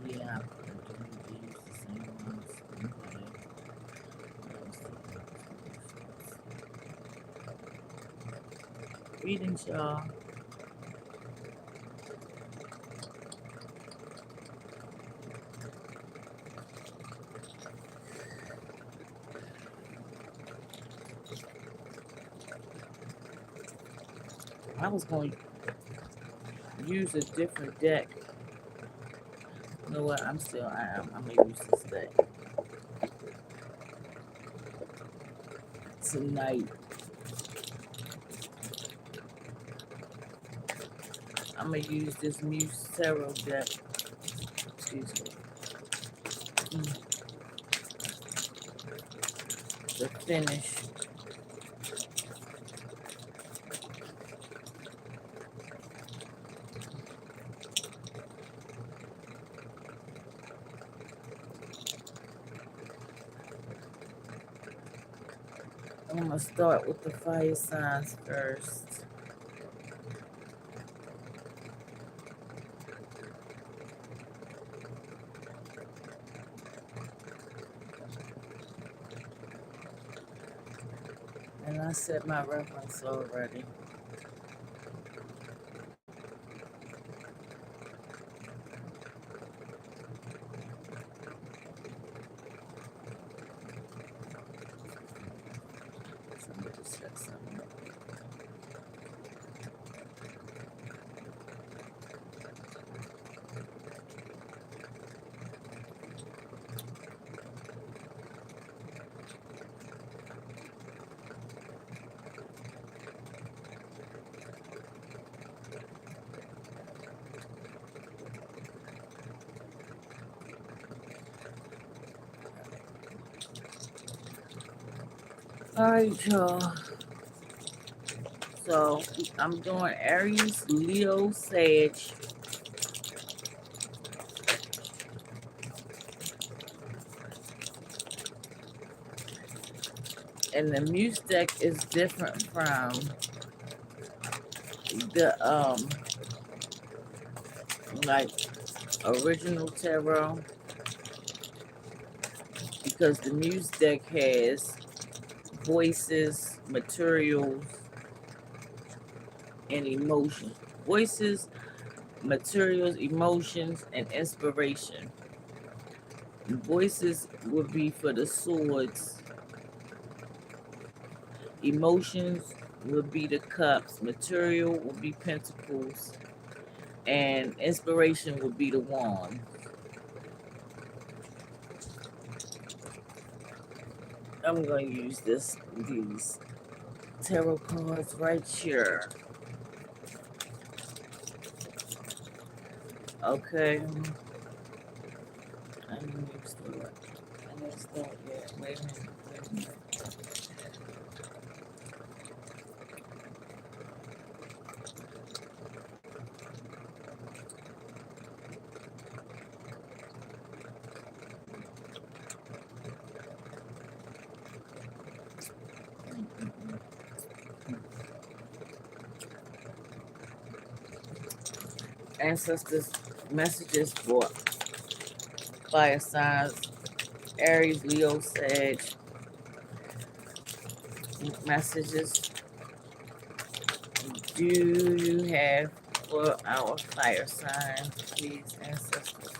Yeah, I do need to use the same ones. Okay. Let's see. Greetings, y'all. I was going to use a different deck. You know what? I'm going to use this deck tonight. I'm going to use this Muse Tarot deck. Excuse me. To finish. I'm going to start with the fire signs first. And I said my reference already. Somebody said something. All right, y'all. So I'm doing Aries, Leo, Sage. And the Muse deck is different from the like original tarot because the Muse deck has voices, materials, and emotions. Voices, materials, emotions, and inspiration. Voices would be for the swords. Emotions would be the cups. Material would be pentacles. And inspiration would be the wand. I'm going to use these tarot cards right here. Okay. I didn't use the what? I didn't start yet. Wait a minute. Wait a minute. Ancestors messages for fire signs, Aries, Leo, Sag. Messages do you have for our fire signs, please, ancestors?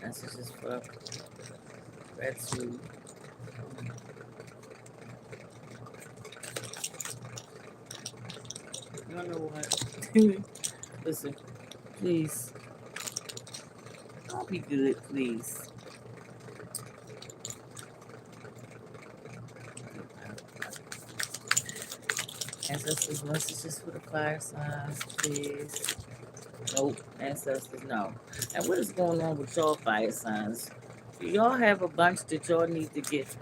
Messages for gratitude. You know what? Listen, please, don't be good, please. Ancestors messages for the fire signs, please. Nope, ancestors, no. And what is going on with y'all fire signs? Do y'all have a bunch that y'all need to get?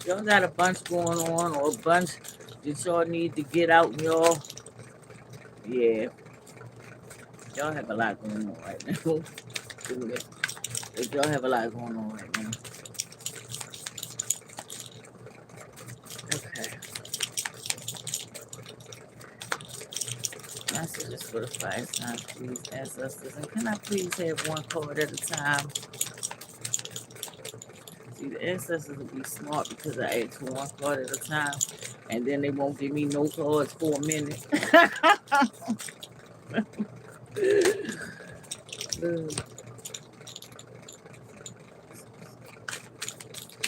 Y'all got a bunch going on, or a bunch that y'all need to get out, and y'all? Yeah, y'all have a lot going on right now. Y'all have a lot going on right now. Okay. messages for the fire signs, please, ancestors. And can I please have one card at a time? See, the ancestors will be smart because I ask for one card at a time, and then they won't give me no cards for a minute.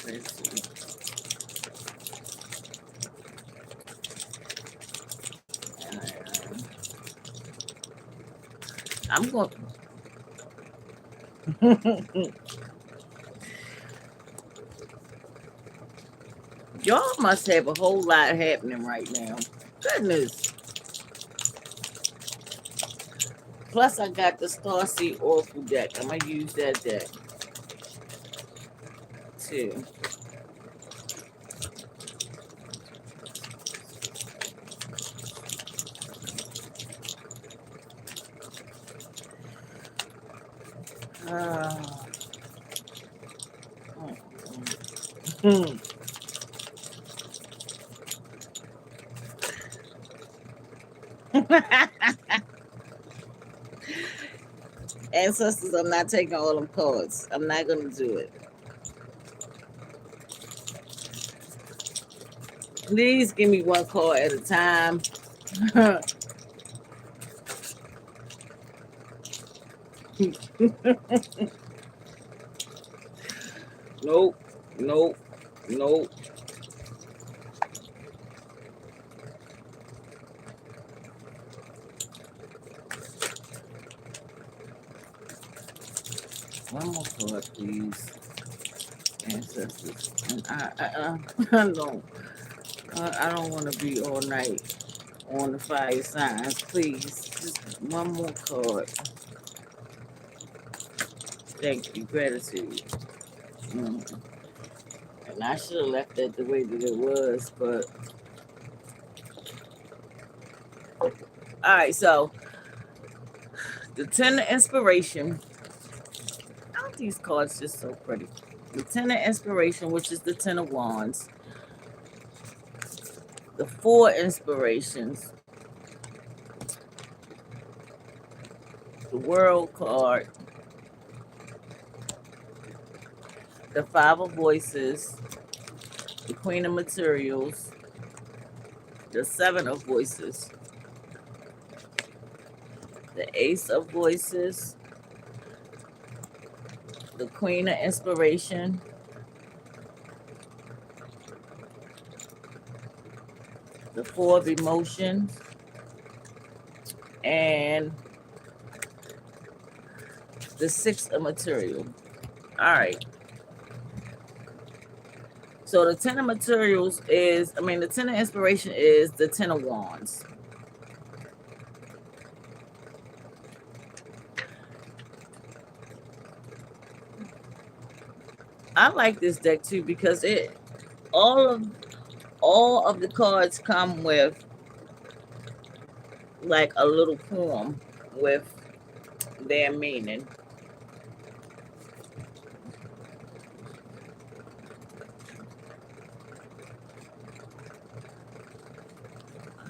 Let's see. I'm going. Y'all must have a whole lot happening right now. Goodness. Plus, I got the Starseed Oracle deck. I'm going to use that deck too. Ancestors, I'm not taking all them cards. I'm not going to do it. Please give me one card at a time. Nope. Nope. Nope. One more card, please. Ancestors. And I don't. I don't want to be all night on the fire signs. Please, just one more card. Thank you. Gratitude. And I should have left that the way that it was, but all right. So the 10 of inspiration. Aren't these cards just so pretty? The 10 of inspiration, which is the 10 of wands. The 4 inspirations. The world card. The 5 of voices. The Queen of materials. The 7 of voices. The Ace of voices. The Queen of inspiration. The 4 of emotions. And the 6 of material. All right. So the 10 of materials is, the 10 of inspiration is the 10 of wands. I like this deck too because all of the cards come with like a little poem with their meaning.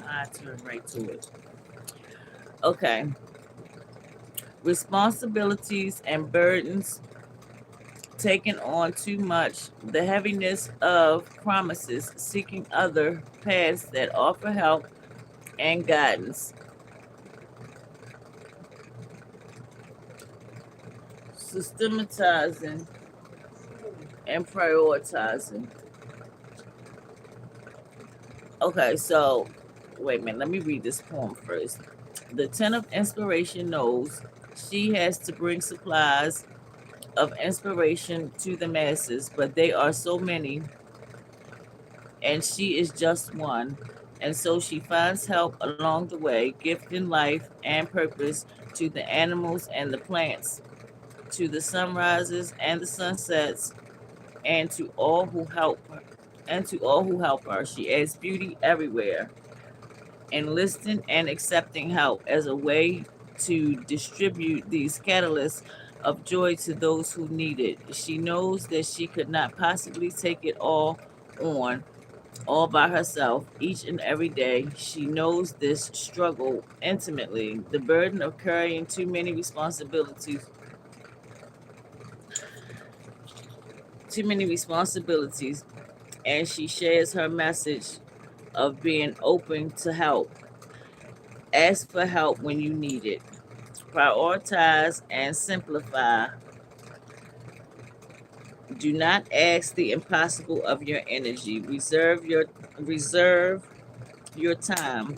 I turn right to it. Okay. Responsibilities and burdens, taking on too much, the heaviness of promises, seeking other paths that offer help and guidance. Systematizing and prioritizing. Okay, so wait a minute, let me read this poem first. The 10 of inspiration knows she has to bring supplies of inspiration to the masses, but they are so many, and she is just one. And so she finds help along the way, gifting life and purpose to the animals and the plants, to the sunrises and the sunsets, and to all who help her. And to all who help her, she adds beauty everywhere, enlisting and accepting help as a way to distribute these catalysts of joy to those who need it. She knows that she could not possibly take it all on, all by herself each and every day. She knows this struggle intimately, the burden of carrying too many responsibilities, and she shares her message of being open to help. Ask for help when you need it. Prioritize and simplify. Do not ask the impossible of your energy. Reserve your time,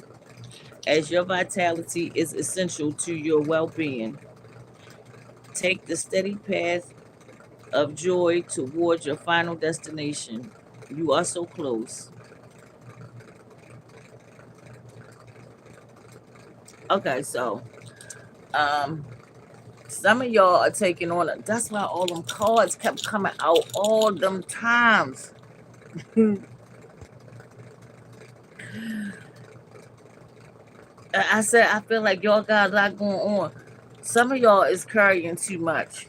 as your vitality is essential to your well-being. Take the steady path of joy towards your final destination. You are so close. Okay, so um some of y'all are taking on it. That's why all them cards kept coming out all them times. I said I feel like y'all got a lot going on. Some of y'all is carrying too much.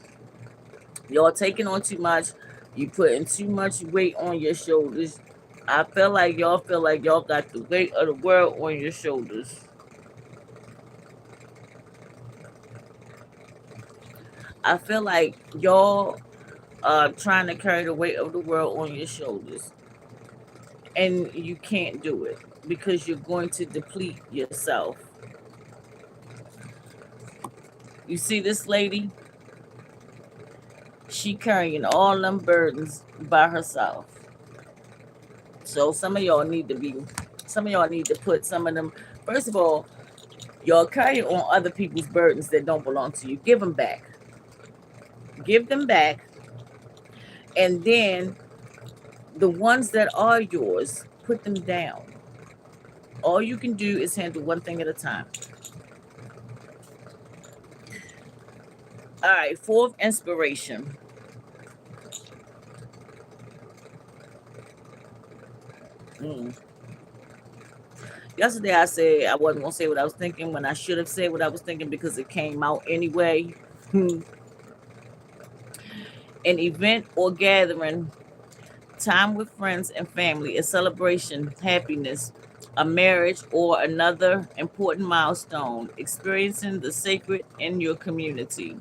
Y'all taking on too much. You putting too much weight on your shoulders. I feel like y'all got the weight of the world on your shoulders. I feel like y'all trying to carry the weight of the world on your shoulders, and you can't do it because you're going to deplete yourself. You see this lady, she carrying all them burdens by herself. So some of y'all need to put some of them. First of all, y'all carry on other people's burdens that don't belong to you. Give them back. Give them back, and then the ones that are yours, put them down. All you can do is handle one thing at a time. All right, fourth inspiration. Mm. Yesterday I said I wasn't gonna say what I was thinking when I should have said what I was thinking because it came out anyway. An event or gathering, time with friends and family, a celebration, happiness, a marriage, or another important milestone, experiencing the sacred in your community.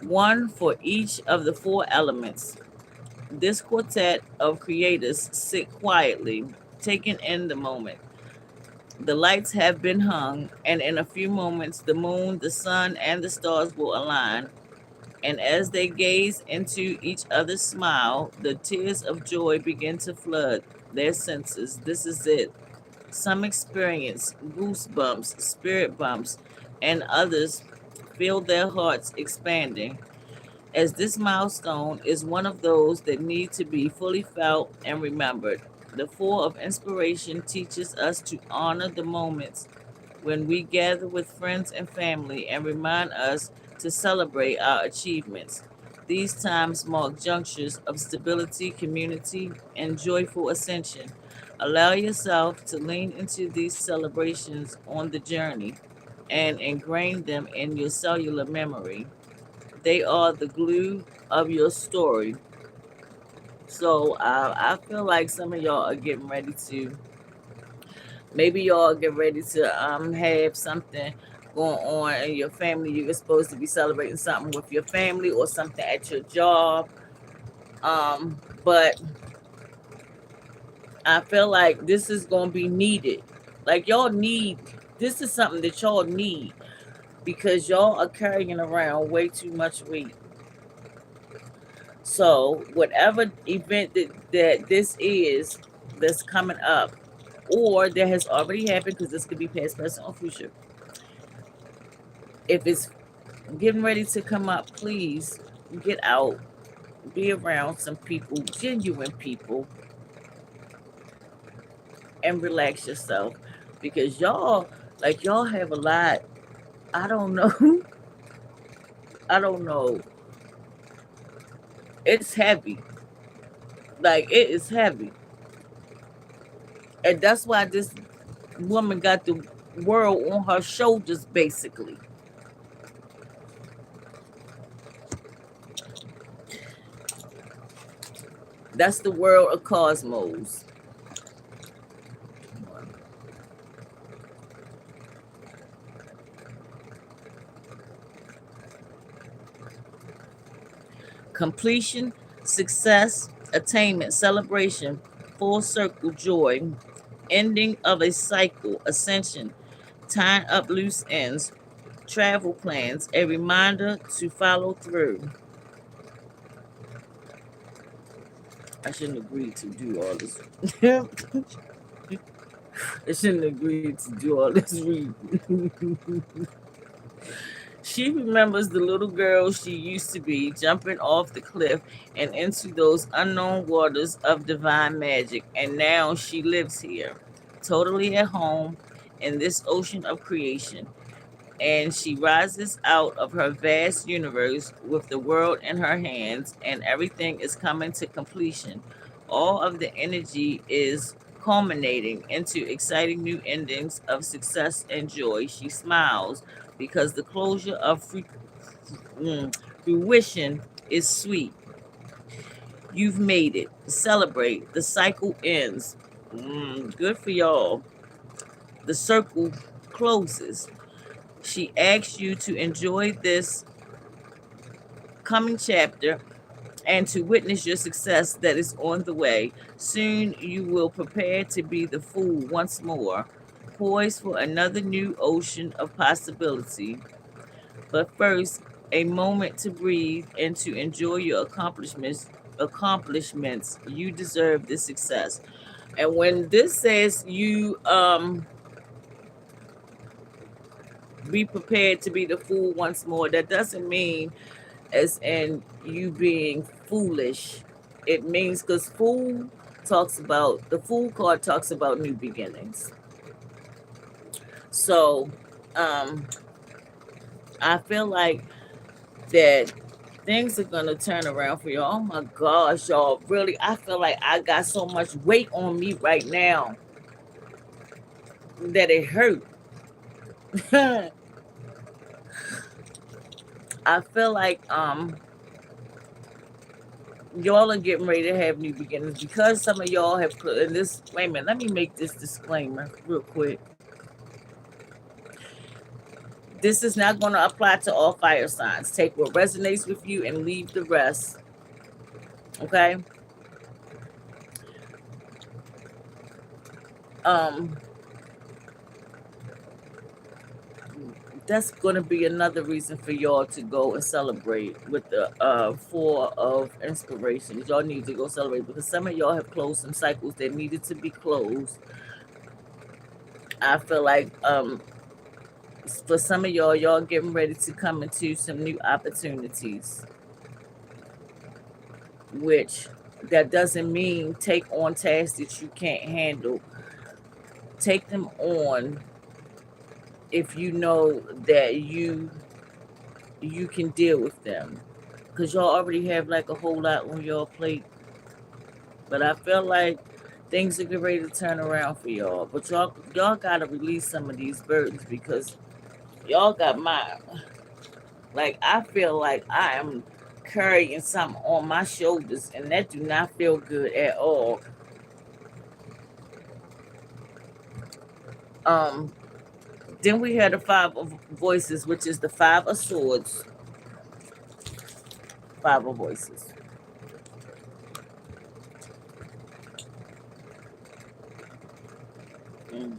One for each of the four elements. This quartet of creators sit quietly, taking in the moment. The lights have been hung, and in a few moments, the moon, the sun, and the stars will align. And as they gaze into each other's smile, the tears of joy begin to flood their senses. This is it. Some experience goosebumps, spirit bumps, and others feel their hearts expanding, as this milestone is one of those that need to be fully felt and remembered. The Four of Inspiration teaches us to honor the moments when we gather with friends and family and remind us to celebrate our achievements. These times mark junctures of stability, community, and joyful ascension. Allow yourself to lean into these celebrations on the journey and ingrain them in your cellular memory. They are the glue of your story. So I feel like some of y'all are getting ready to, maybe y'all get ready to have something going on in your family. You're supposed to be celebrating something with your family or something at your job. But I feel like this is gonna be needed. Like y'all need, this is something that y'all need because y'all are carrying around way too much weight. So whatever event that this is that's coming up, or that has already happened, because this could be past, present, or future. If it's getting ready to come up, please get out, be around some people, genuine people, and relax yourself because y'all have a lot. I don't know. I don't know. It's heavy. Like it is heavy. And that's why this woman got the world on her shoulders basically. That's the world of cosmos. Completion, success, attainment, celebration, full circle joy, ending of a cycle, ascension, tying up loose ends, travel plans, a reminder to follow through. I shouldn't agree to do all this. I shouldn't agree to do all this reading. She remembers the little girl she used to be, jumping off the cliff and into those unknown waters of divine magic. And now she lives here, totally at home in this ocean of creation. And she rises out of her vast universe with the world in her hands, and everything is coming to completion. All of the energy is culminating into exciting new endings of success and joy. She smiles because the closure of fruition is sweet. You've made it. Celebrate. The cycle ends. Good for y'all. The circle closes. She asks you to enjoy this coming chapter and to witness your success that is on the way. Soon you will prepare to be the fool once more, poised for another new ocean of possibility. But first, a moment to breathe and to enjoy your accomplishments. You deserve this success. And when this says you be prepared to be the fool once more, that doesn't mean as in you being foolish. It means because the fool card talks about new beginnings. So I feel like that things are gonna turn around for y'all. Oh my gosh, y'all. Really, I feel like I got so much weight on me right now that it hurt. I feel like y'all are getting ready to have new beginnings because some of y'all have put in this. Wait a minute, let me make this disclaimer real quick. This is not going to apply to all fire signs. Take what resonates with you and leave the rest. Okay? Um, that's going to be another reason for y'all to go and celebrate with the Four of Inspirations. Y'all need to go celebrate because some of y'all have closed some cycles that needed to be closed. I feel like for some of y'all getting ready to come into some new opportunities, which that doesn't mean take on tasks that you can't handle. Take them on if you know that you can deal with them, because y'all already have like a whole lot on your plate. But I feel like things are getting ready to turn around for y'all. But y'all gotta release some of these burdens because y'all got mine. Like I feel like I am carrying something on my shoulders, and that do not feel good at all. Um, then we had the Five of Voices, which is the Five of Swords. Five of Voices. Mm.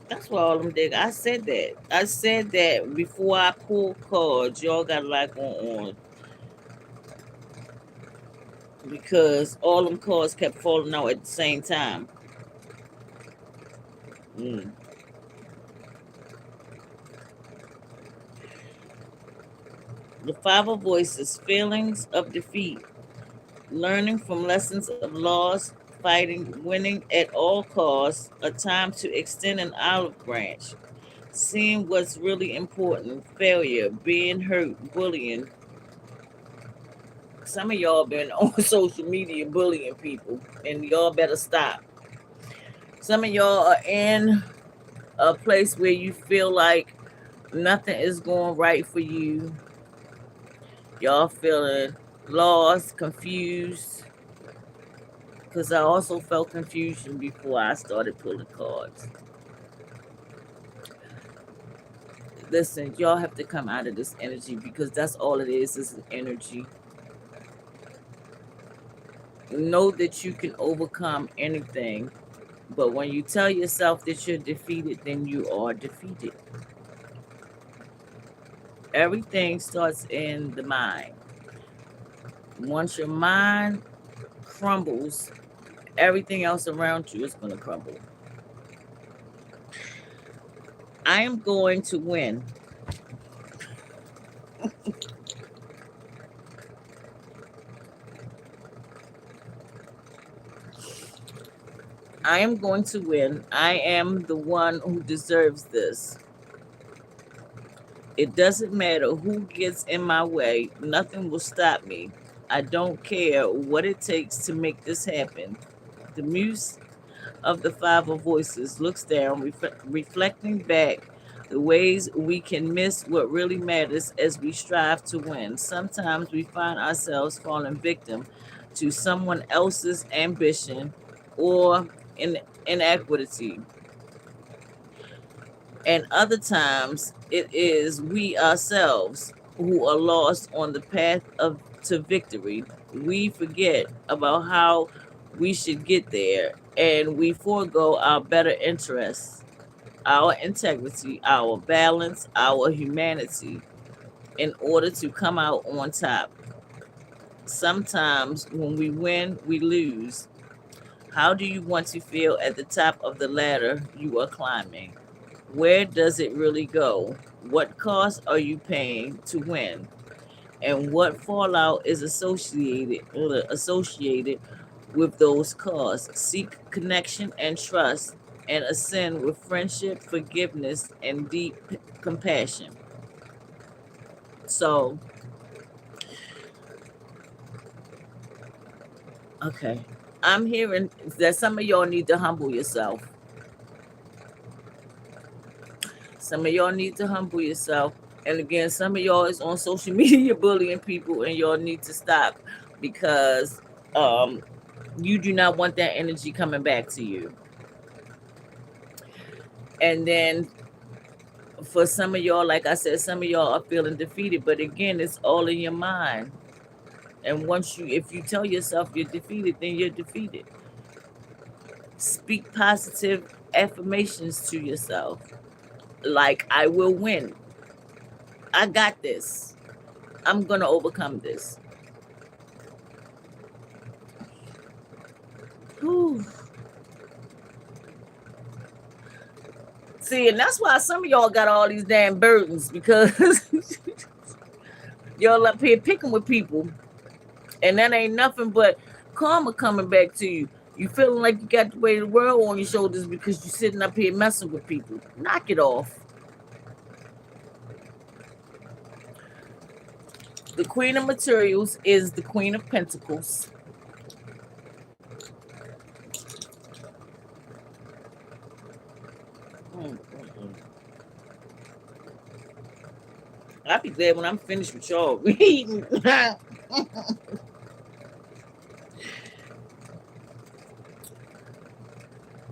That's what all them did. I said that. I said that before I pulled cards. Y'all got a lot going on because all them cards kept falling out at the same time. Mm. The Five of Voices, feelings of defeat, learning from lessons of loss, fighting, winning at all costs, a time to extend an olive branch, seeing what's really important, failure, being hurt, bullying. Some of y'all been on social media bullying people, and y'all better stop. Some of y'all are in a place where you feel like nothing is going right for you. Y'all feeling lost, confused? Because I also felt confusion before I started pulling cards. Listen, y'all have to come out of this energy because that's all it is an energy. Know that you can overcome anything, but when you tell yourself that you're defeated, then you are defeated. Everything starts in the mind. Once your mind crumbles, everything else around you is going to crumble. I am going to win. I am going to win. I am the one who deserves this. It doesn't matter who gets in my way, nothing will stop me. I don't care what it takes to make this happen. The muse of the five of voices looks down, reflecting back the ways we can miss what really matters as we strive to win. Sometimes we find ourselves falling victim to someone else's ambition or inequity. And other times it is we ourselves who are lost on the path of to victory. We forget about how we should get there and we forego our better interests, our integrity, our balance, our humanity in order to come out on top. Sometimes when we win, we lose. How do you want to feel at the top of the ladder you are climbing? Where does it really go? What cost are you paying to win? And what fallout is associated with those costs? Seek connection and trust and ascend with friendship, forgiveness, and deep compassion. So, okay. I'm hearing that some of y'all need to humble yourself. Some of y'all need to humble yourself. And again, some of y'all is on social media bullying people, and y'all need to stop because you do not want that energy coming back to you. And then for some of y'all, like I said, some of y'all are feeling defeated, but again, it's all in your mind. And if you tell yourself you're defeated, then you're defeated. Speak positive affirmations to yourself. Like, I will win. I got this. I'm going to overcome this. Whew. See, and that's why some of y'all got all these damn burdens because y'all up here picking with people, and that ain't nothing but karma coming back to you. You feeling like you got the weight of the world on your shoulders because you're sitting up here messing with people. Knock it off. The Queen of Materials is the Queen of Pentacles. I'll be glad when I'm finished with y'all reading.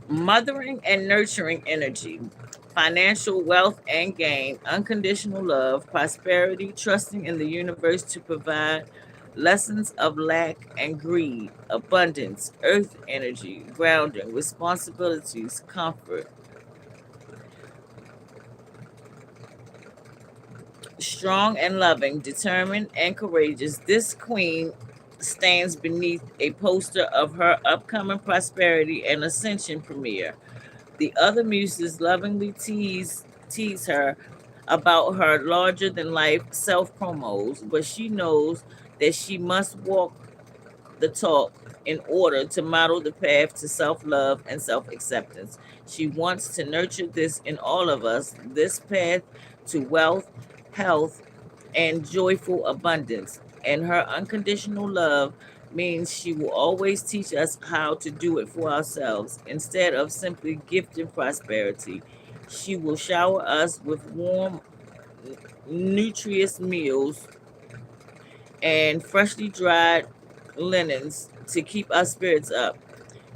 Mothering and nurturing energy, financial wealth and gain, unconditional love, prosperity, trusting in the universe to provide, lessons of lack and greed, abundance, earth energy, grounding, responsibilities, comfort. Strong and loving, determined and courageous, this queen stands beneath a poster of her upcoming prosperity and ascension premiere. The other muses lovingly tease her about her larger than life self promos, but she knows that she must walk the talk in order to model the path to self love and self acceptance. She wants to nurture this in all of us, this path to wealth, health, and joyful abundance. And her unconditional love means she will always teach us how to do it for ourselves. Instead of simply gifting prosperity, she will shower us with warm, nutritious meals and freshly dried linens to keep our spirits up,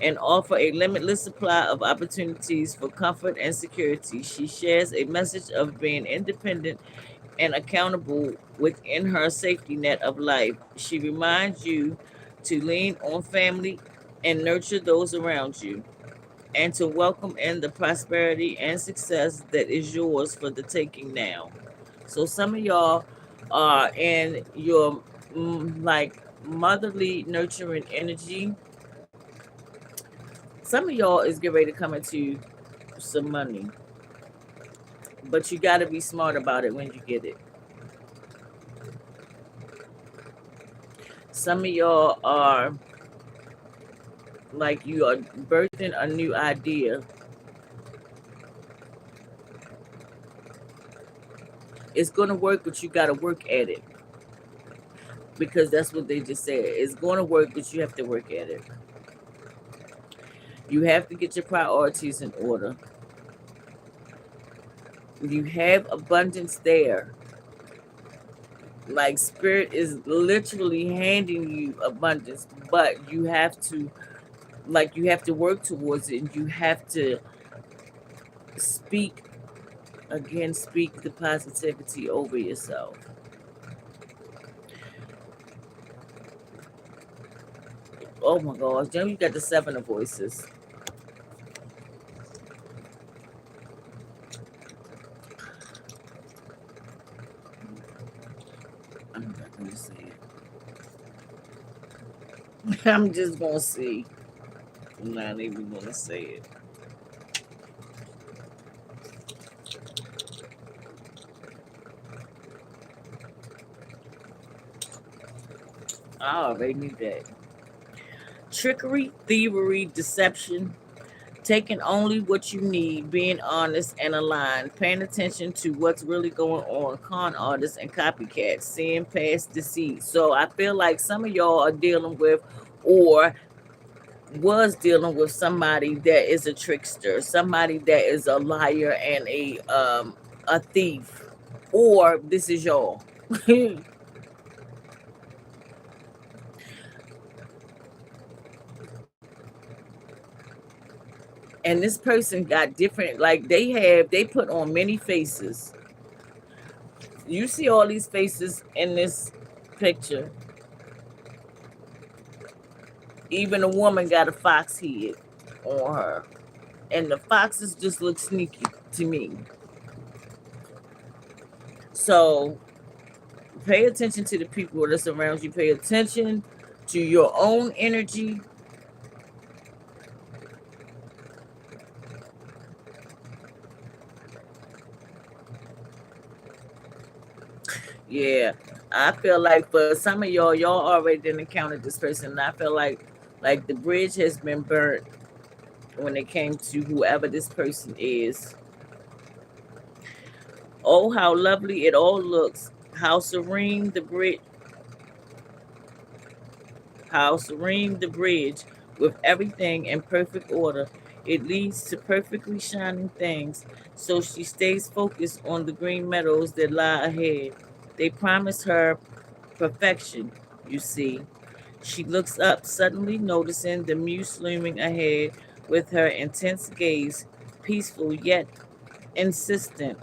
and offer a limitless supply of opportunities for comfort and security. She shares a message of being independent and accountable within her safety net of life. She reminds you to lean on family and nurture those around you, and to welcome in the prosperity and success that is yours for the taking now. So some of y'all are in your like motherly nurturing energy. Some of y'all is getting ready to come into some money, but you got to be smart about it when you get it. Some of y'all are like you are birthing a new idea. It's going to work, but you got to work at it, because that's what they just said. It's going to work, but you have to work at it. You have to get your priorities in order. You have abundance there. Like spirit is literally handing you abundance, but you have to work towards it, and you have to speak speak the positivity over yourself. Oh my gosh, then you got the seven of voices. I'm not gonna say it. I'm just gonna see. I'm not even gonna say it. I already knew that. Trickery, thievery, deception, taking only what you need, being honest and aligned, paying attention to what's really going on, con artists and copycats, seeing past deceit. So I feel like some of y'all are dealing with, or was dealing with, somebody that is a trickster, somebody that is a liar and a thief, or this is y'all. And this person got different, like they put on many faces. You see all these faces in this picture. Even a woman got a fox head on her, and the foxes just look sneaky to me. So pay attention to the people that surround you. Pay attention to your own energy. Yeah, I feel like for some of y'all already didn't encounter this person. And I feel like the bridge has been burnt when it came to whoever this person is. Oh, how lovely it all looks. How serene the bridge, with everything in perfect order. It leads to perfectly shining things, so she stays focused on the green meadows that lie ahead. They promise her perfection, you see. She looks up, suddenly noticing the muse looming ahead with her intense gaze, peaceful yet insistent,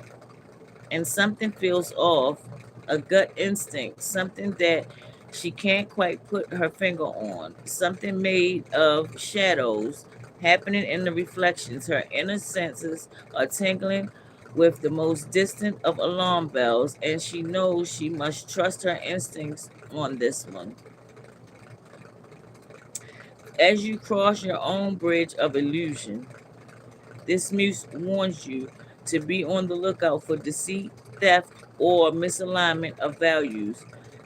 and something feels off, a gut instinct, something that she can't quite put her finger on, something made of shadows happening in the reflections. Her inner senses are tingling with the most distant of alarm bells, and she knows she must trust her instincts on this one. As you cross your own bridge of illusion, this muse warns you to be on the lookout for deceit, theft, or misalignment of values.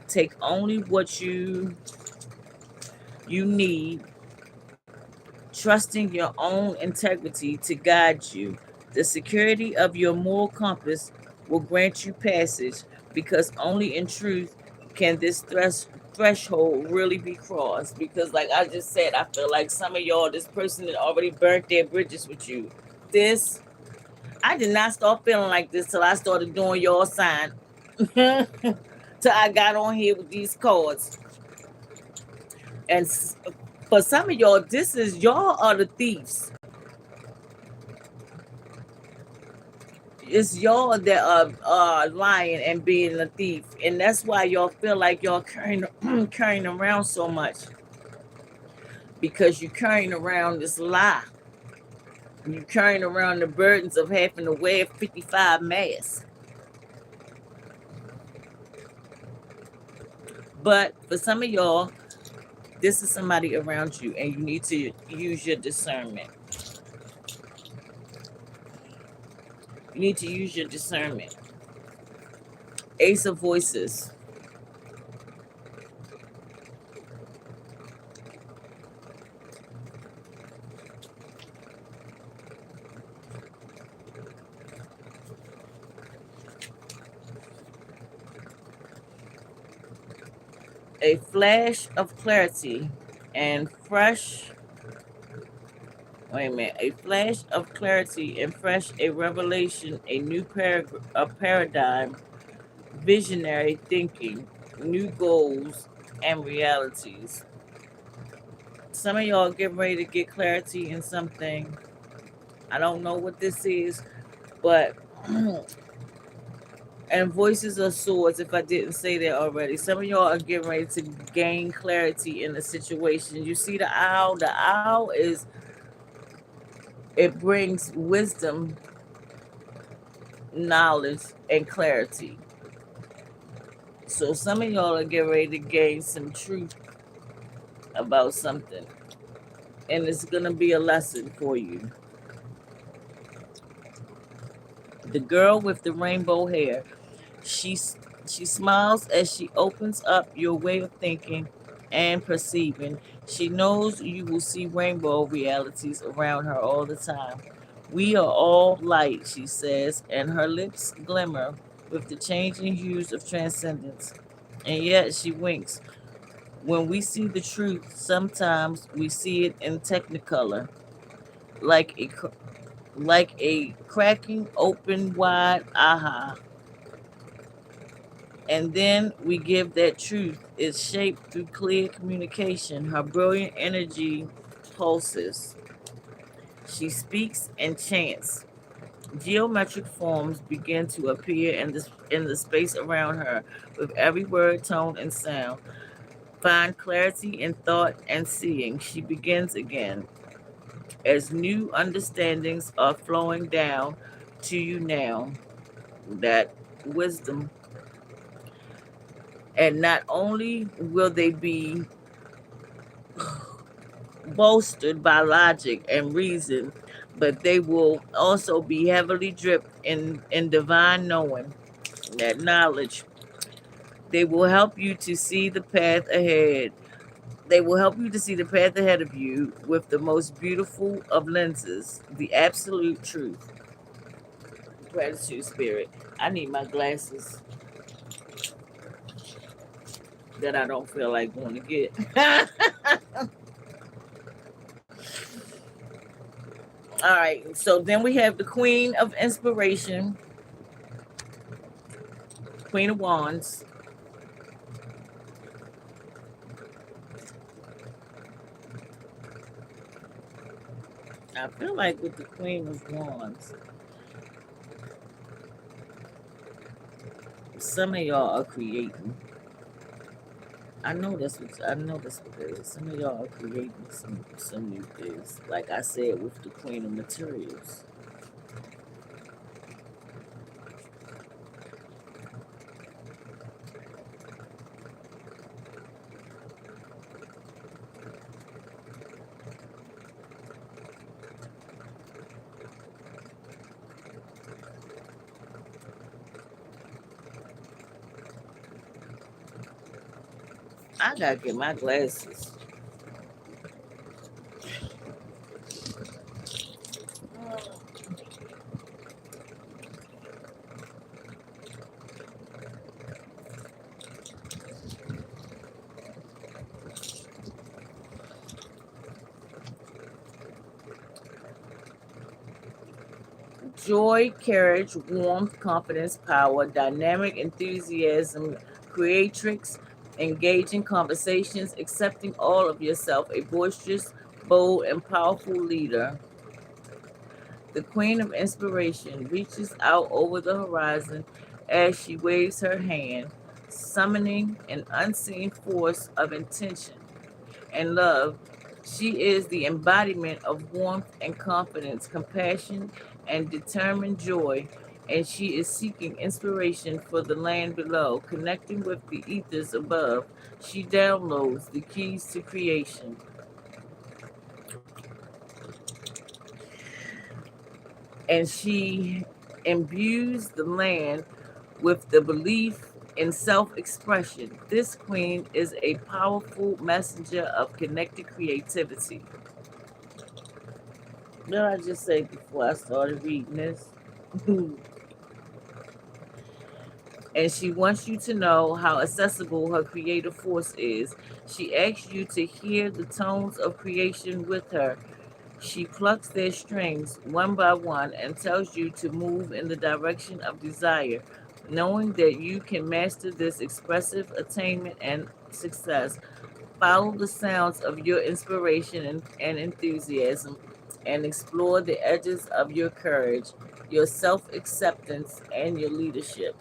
Take only what you need, trusting your own integrity to guide you. The security of your moral compass will grant you passage, because only in truth can this threshold really be crossed. Because, like I just said, I feel like some of y'all, this person that already burnt their bridges with you. This I did not start feeling like this till I started doing your sign. Till till I got on here with these cards. And for some of y'all, this is y'all are the thieves. It's y'all that are lying and being a thief, and that's why y'all feel like y'all carrying around so much, because you're carrying around this lie. You're carrying around the burdens of having to wear 55 masks. But for some of y'all, this is somebody around you, and you need to use your discernment. You need to use your discernment. Ace of Voices. A flash of clarity and fresh. Wait a minute. A flash of clarity and fresh, a revelation, a new paradigm, visionary thinking, new goals and realities. Some of y'all getting ready to get clarity in something. I don't know what this is, but and voices of swords, if I didn't say that already. Some of y'all are getting ready to gain clarity in a situation. You see the owl? The owl is, it brings wisdom, knowledge, and clarity. So some of y'all are getting ready to gain some truth about something. And it's going to be a lesson for you. The girl with the rainbow hair. She smiles as she opens up your way of thinking and perceiving. She knows you will see rainbow realities around her all the time. We are all light, she says, and her lips glimmer with the changing hues of transcendence. And yet she winks. When we see the truth, sometimes we see it in technicolor, like a cracking open wide aha. And then we give that truth its shape through clear communication. Her brilliant energy pulses. She speaks and chants. Geometric forms begin to appear in the space around her with every word, tone, and sound. Find clarity in thought and seeing. She begins again as new understandings are flowing down to you now. That wisdom. And not only will they be bolstered by logic and reason, but they will also be heavily dripped in divine knowing, that knowledge. They will help you to see the path ahead. They will help you to see the path ahead of you with the most beautiful of lenses, the absolute truth. Gratitude, Spirit. I need my glasses that I don't feel like going to get. All right, so then we have the Queen of Inspiration, Queen of Wands. I feel like with the Queen of Wands, some of y'all are creating. I know that's what it is. Some of y'all are creating some new things. Like I said, with the Queen of Materials. I gotta get my glasses. Joy, courage, warmth, confidence, power, dynamic enthusiasm, creatrix, engaging conversations, accepting all of yourself, a boisterous, bold, and powerful leader. The Queen of Inspiration reaches out over the horizon as she waves her hand, summoning an unseen force of intention and love. She is the embodiment of warmth and confidence, compassion and determined joy, and she is seeking inspiration for the land below, connecting with the ethers above. She downloads the keys to creation, and she imbues the land with the belief in self expression. This queen is a powerful messenger of connected creativity. What did I just say before I started reading this? And she wants you to know how accessible her creative force is. She asks you to hear the tones of creation with her. She plucks their strings one by one and tells you to move in the direction of desire, knowing that you can master this expressive attainment and success. Follow the sounds of your inspiration and enthusiasm and explore the edges of your courage, your self acceptance, and your leadership.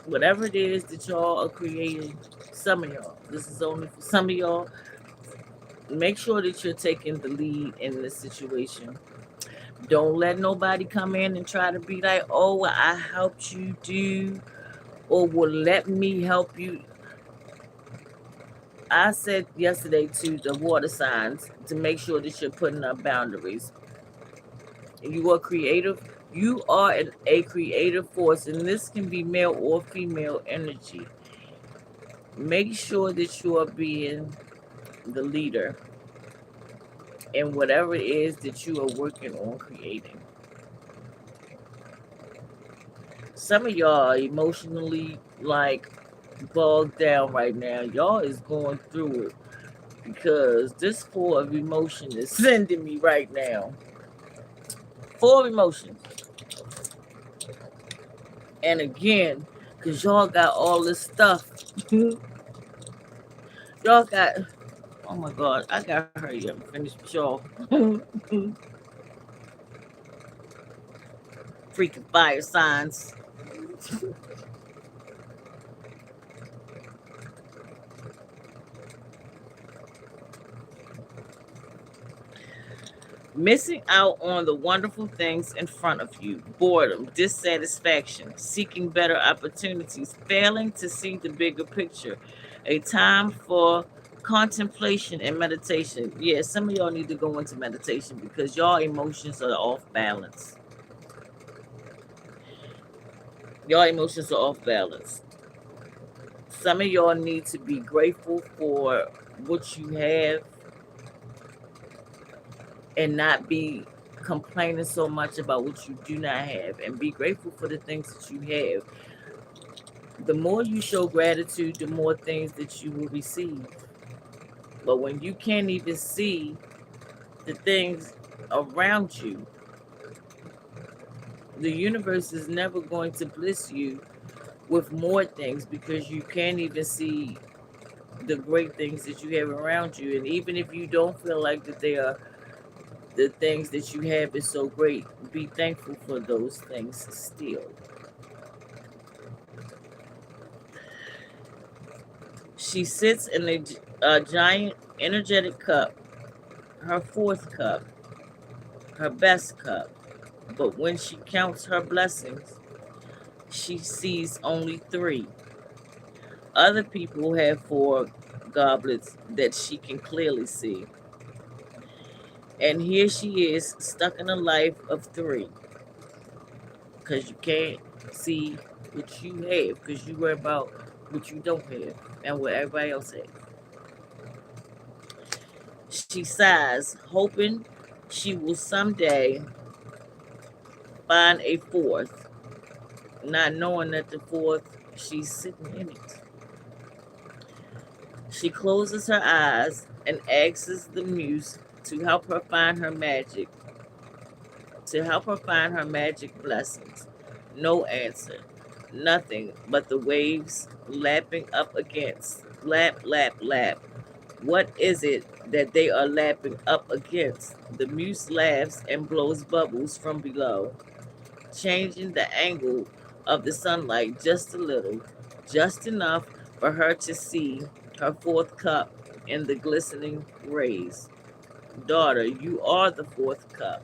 Whatever it is that y'all are creating, some of y'all, this is only for some of y'all, make sure that you're taking the lead in this situation. Don't let nobody come in and try to be like, oh, well, I helped you do, or will let me help you. I said yesterday to the water signs to make sure that you're putting up boundaries. You are creative. You are a creative force, and this can be male or female energy. Make sure that you are being the leader in whatever it is that you are working on creating. Some of y'all are emotionally like bogged down right now. Y'all is going through it because this four of emotion is sending me right now. Four of emotions. And again, because y'all got all this stuff. Y'all got, oh my God, I got to hurry up and finish with y'all. Freaking fire signs. Missing out on the wonderful things in front of you, boredom, dissatisfaction, seeking better opportunities, failing to see the bigger picture, a time for contemplation and meditation. Yeah, some of y'all need to go into meditation because y'all emotions are off balance. Y'all emotions are off balance. Some of y'all need to be grateful for what you have and not be complaining so much about what you do not have, and be grateful for the things that you have. The more you show gratitude, the more things that you will receive. But when you can't even see the things around you, the universe is never going to bless you with more things because you can't even see the great things that you have around you. And even if you don't feel like that they are the things that you have is so great, be thankful for those things still. She sits in a giant energetic cup, her fourth cup, her best cup. But when she counts her blessings, she sees only three. Other people have four goblets that she can clearly see. And here she is, stuck in a life of three. Because you can't see what you have, because you worry about what you don't have and what everybody else has. She sighs, hoping she will someday find a fourth, not knowing that the fourth, she's sitting in it. She closes her eyes and asks the muse to help her find her magic, to help her find her magic blessings. No answer. nothing but the waves lapping up against. Lap, lap, lap. What is it that they are lapping up against? The muse laughs and blows bubbles from below, changing the angle of the sunlight just a little, just enough for her to see her fourth cup in the glistening rays. Daughter, you are the fourth cup.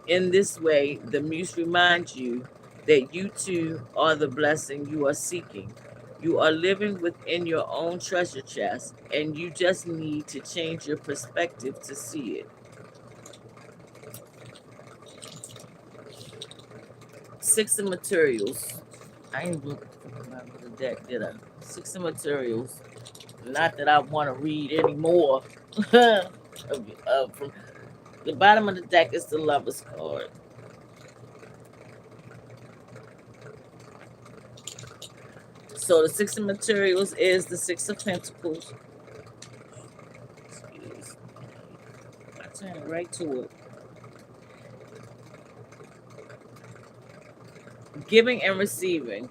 In this way, the muse reminds you that you too are the blessing you are seeking. You are living within your own treasure chest, and you just need to change your perspective to see it. Six of materials. I ain't look at the deck, did I? Six of materials. Not that I want to read anymore. From the bottom of the deck is the Lover's card. So the Six of Materials is the Six of Pentacles. Excuse. I turn right to it. Giving and receiving,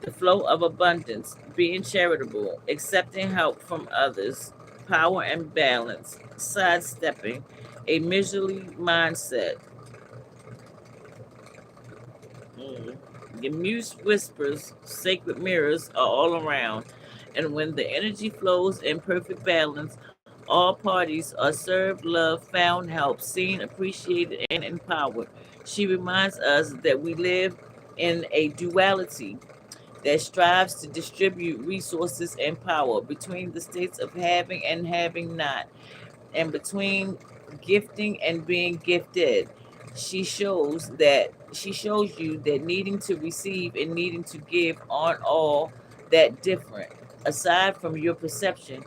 the flow of abundance, being charitable, accepting help from others, power and balance, sidestepping a miserly mindset. Mm. The muse whispers, sacred mirrors are all around, and when the energy flows in perfect balance, all parties are served love, found help, seen, appreciated, and empowered. She reminds us that we live in a duality that strives to distribute resources and power between the states of having and having not, and between gifting and being gifted. She shows you that needing to receive and needing to give aren't all that different, aside from your perception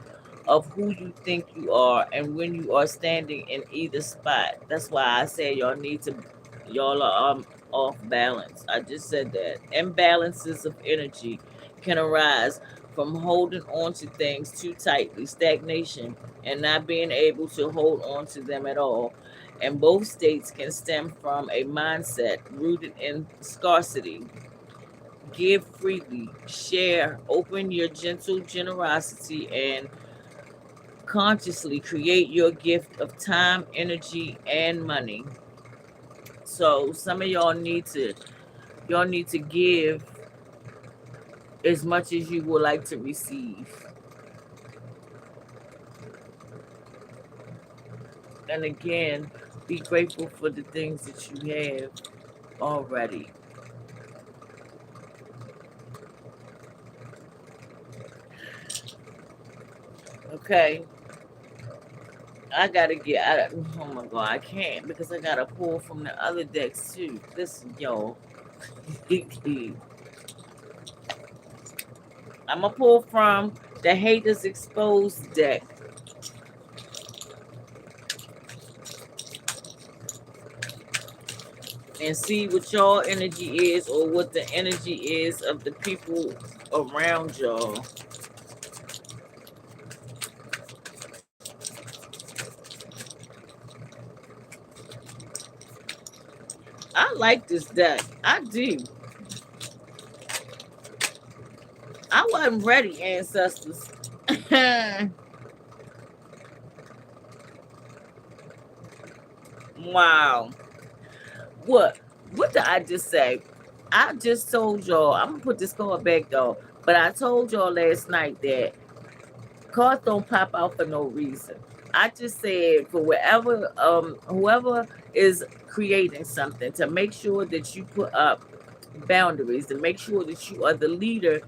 of who you think you are and when you are standing in either spot. That's why I say y'all are off balance. I just said that. Imbalances of energy can arise from holding on to things too tightly, stagnation, and not being able to hold on to them at all. And both states can stem from a mindset rooted in scarcity. Give freely, share, open your gentle generosity, and consciously create your gift of time, energy, and money. So some of y'all need to give as much as you would like to receive. And again, be grateful for the things that you have already. Okay, I gotta get out. Oh my god, I can't because I gotta pull from the other decks too. Listen, y'all. I'm gonna pull from the Haters Exposed deck. And see what y'all energy is or what the energy is of the people around y'all. I like this deck. I do. I wasn't ready, ancestors. Wow. What? What did I just say? I just told y'all, I'm gonna put this card back though. But I told y'all last night that cards don't pop out for no reason. I just said for whoever is creating something to make sure that you put up boundaries, to make sure that you are the leader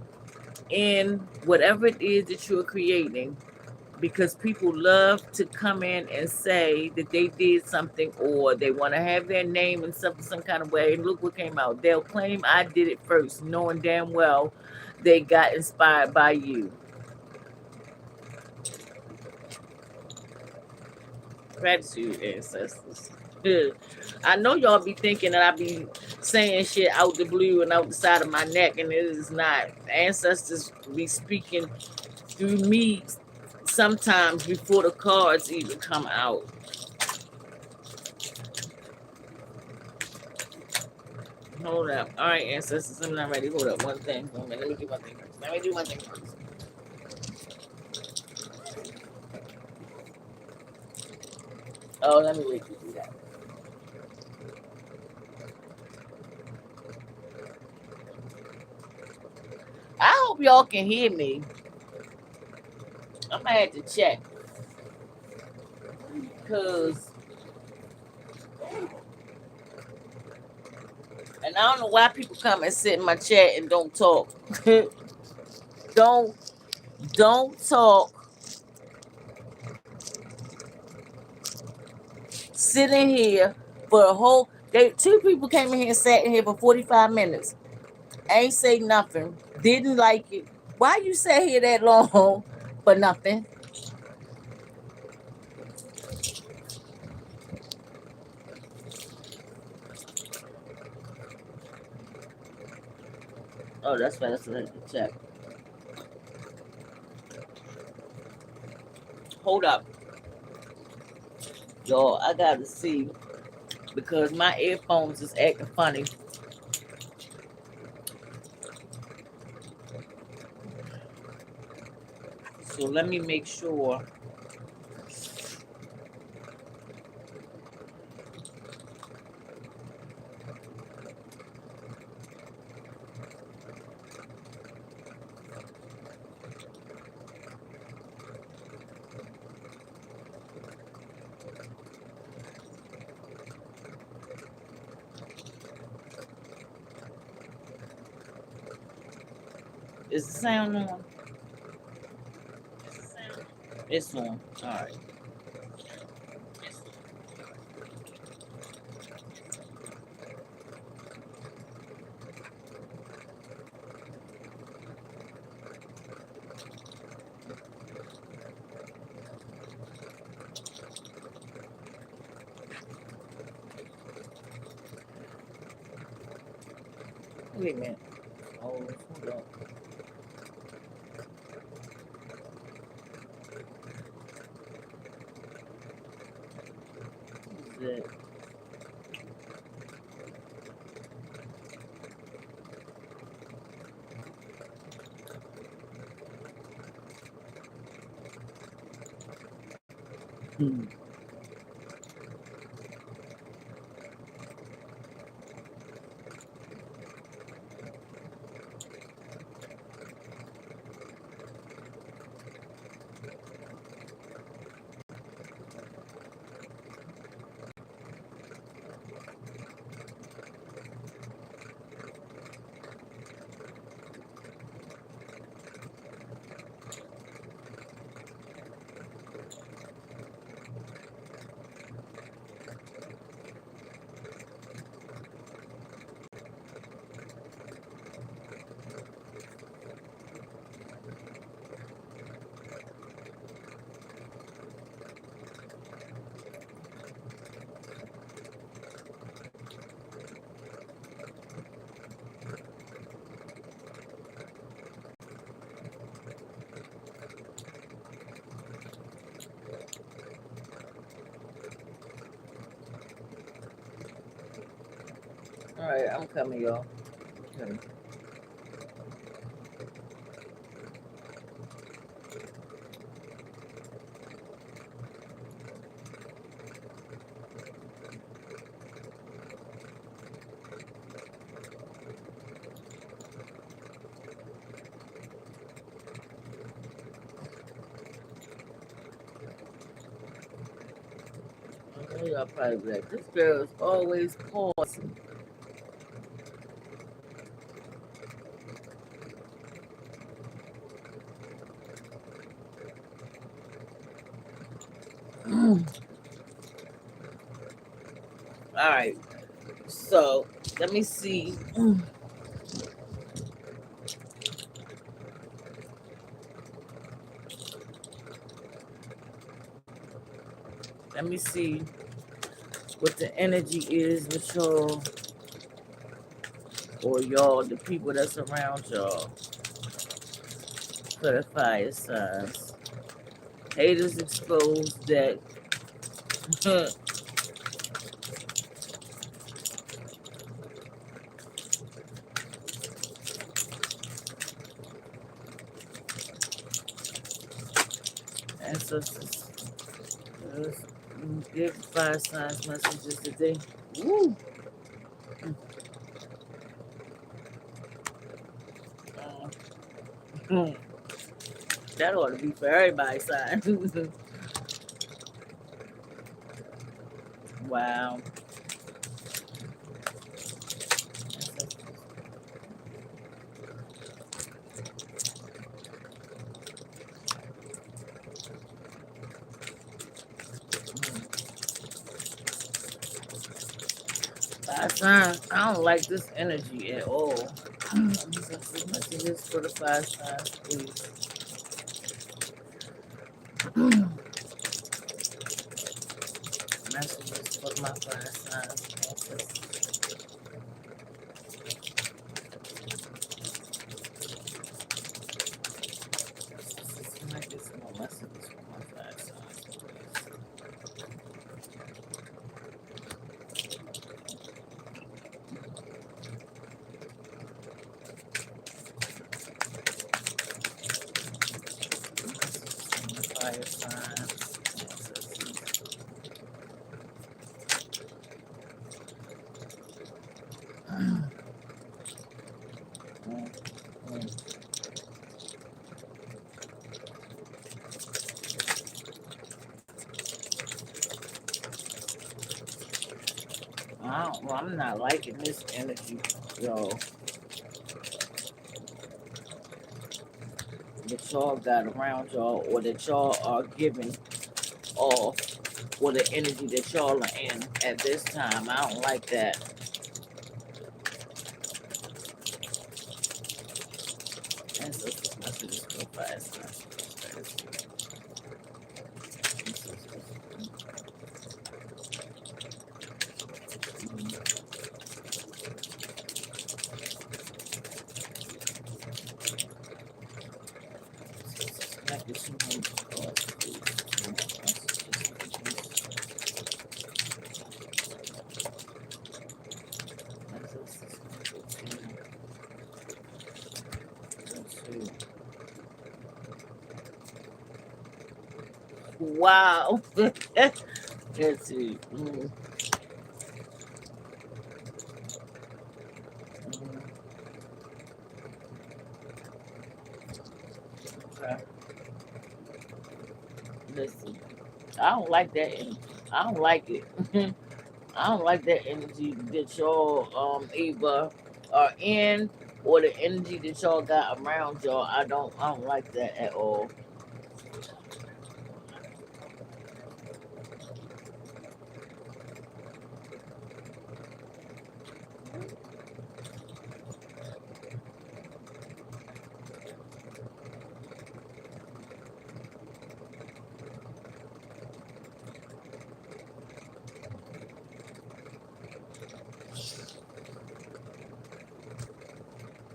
in whatever it is that you're creating, because people love to come in and say that they did something or they want to have their name in some kind of way. And look what came out. They'll claim I did it first, knowing damn well they got inspired by you. Gratitude, ancestors. I know y'all be thinking that I be saying shit out the blue and out the side of my neck, and it is not. Ancestors be speaking through me sometimes before the cards even come out. Hold up. All right, ancestors, I'm not ready. Hold up one thing. Let me do one thing first. Let me do one thing first. Oh, let me wait to do that. I hope y'all can hear me. I'm gonna have to check because, and I don't know why people come and sit in my chat and don't talk. don't talk. Sitting here for a whole. Two people came in here and sat in here for 45 minutes. Ain't say nothing. Didn't like it. Why you sat here that long for nothing? Oh, that's fine. That's let me check. Hold up, y'all. I gotta see because my earphones is acting funny. So let me make sure. Is the sound on? It's on. All right. Wait a minute. Oh, hold up. What is it? Hmm. All right, I'm coming, y'all. Okay. I know y'all probably be like, this girl is always pausing. All right. So let me see. Let me see what the energy is with y'all or y'all, the people that's around y'all for the fire signs. Haters exposed that ancestors. Let's give fire signs messages today. Woo! Mm. That ought to be for everybody's sign. Wow. Fire signs, I don't like this energy at all. Messages for the fire signs, please. Messages for my fire signs. Might get some more messages for my fire signs, please. Fire signs. I'm not liking this energy, yo. That y'all got around y'all, or that y'all are giving off, or the energy that y'all are in at this time. I don't like that. Ancestors messages for fire signs. Wow. Let's see. Okay. Let's see. I don't like that energy. I don't like it. I don't like that energy that y'all either are in, or the energy that y'all got around y'all. I don't like that at all.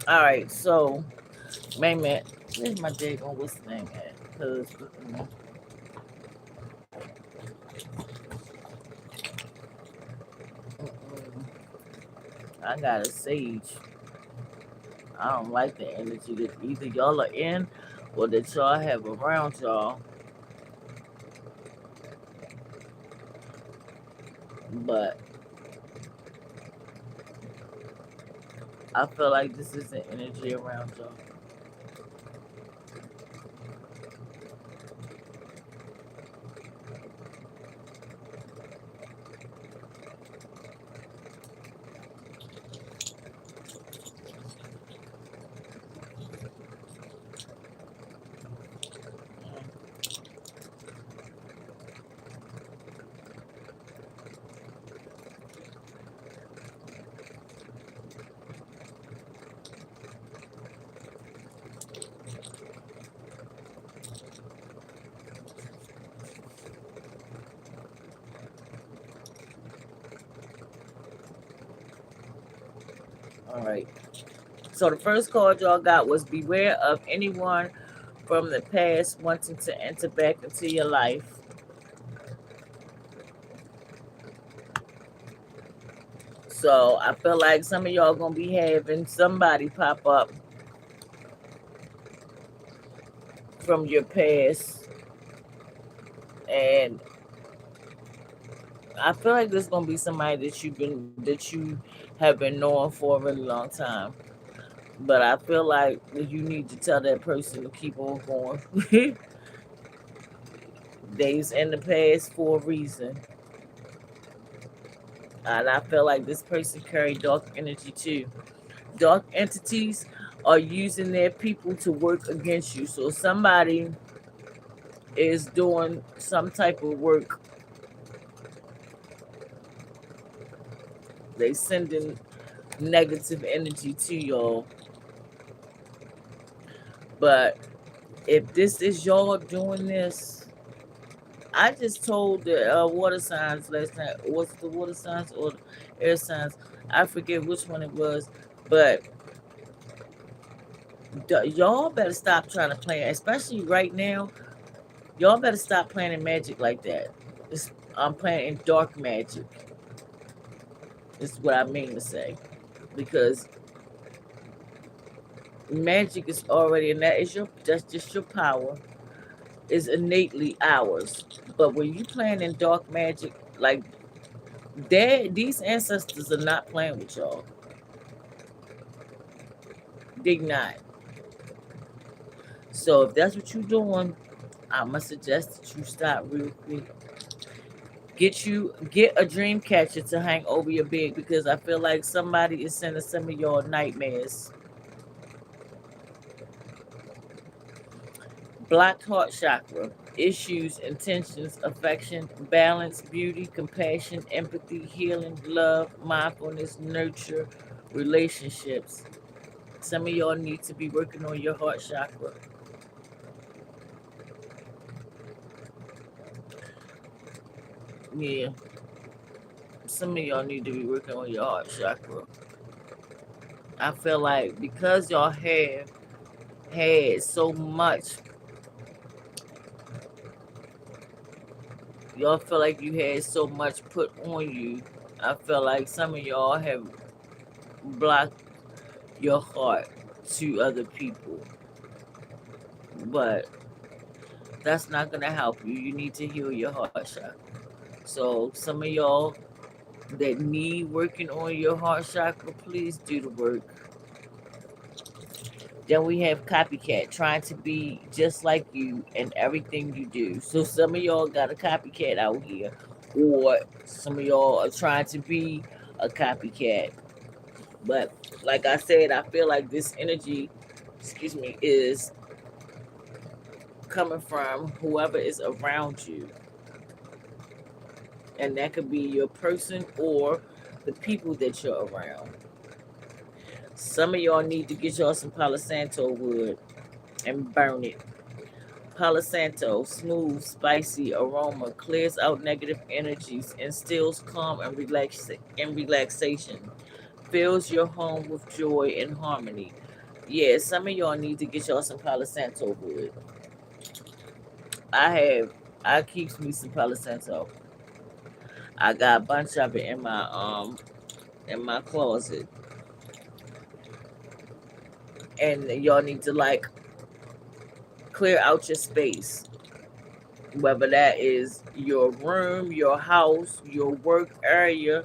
All right, so wait a minute. Where's my daggone what's the name at? Because I got a sage. I don't like the energy that either y'all are in, or that y'all have around y'all. But I feel like this is the energy around y'all. All right. So the first card y'all got was beware of anyone from the past wanting to enter back into your life. So I feel like some of y'all gonna be having somebody pop up from your past And I feel like there's gonna be somebody that you have been knowing for a really long time. But I feel like you need to tell that person to keep on going. Days in the past for a reason. And I feel like this person carried dark energy too. Dark entities are using their people to work against you. So somebody is doing some type of work. They sending negative energy to y'all. But if this is y'all doing this, I just told the water signs last night. Was it the water signs or the air signs? I forget which one it was. But y'all better stop trying to play, especially right now. Y'all better stop playing in magic like that. I'm playing in dark magic. This is what I mean to say. Because magic is already, and that's just your power, is innately ours. But when you playing in dark magic, like these ancestors are not playing with y'all. They not. So if that's what you're doing, I must suggest that you stop real quick. Get a dream catcher to hang over your bed, because I feel like somebody is sending some of y'all nightmares. Blocked heart chakra. Issues, intentions, affection, balance, beauty, compassion, empathy, healing, love, mindfulness, nurture, relationships. Some of y'all need to be working on your heart chakra. Yeah, some of y'all need to be working on your heart chakra. I feel like because y'all have had so much, y'all feel like you had so much put on you. I feel like some of y'all have blocked your heart to other people. But that's not gonna help you. You need to heal your heart chakra. So some of y'all that need working on your heart chakra, please do the work. Then we have copycat, trying to be just like you in everything you do. So some of y'all got a copycat out here, or some of y'all are trying to be a copycat. But like I said, I feel like this energy, excuse me, is coming from whoever is around you. And that could be your person or the people that you're around. Some of y'all need to get y'all some Palo Santo wood and burn it. Palo Santo, smooth, spicy aroma, clears out negative energies, instills calm and relaxation, fills your home with joy and harmony. Yeah, some of y'all need to get y'all some Palo Santo wood. I have, I keeps me some Palo Santo. I got a bunch of it in my closet, and y'all need to like clear out your space, whether that is your room, your house, your work area.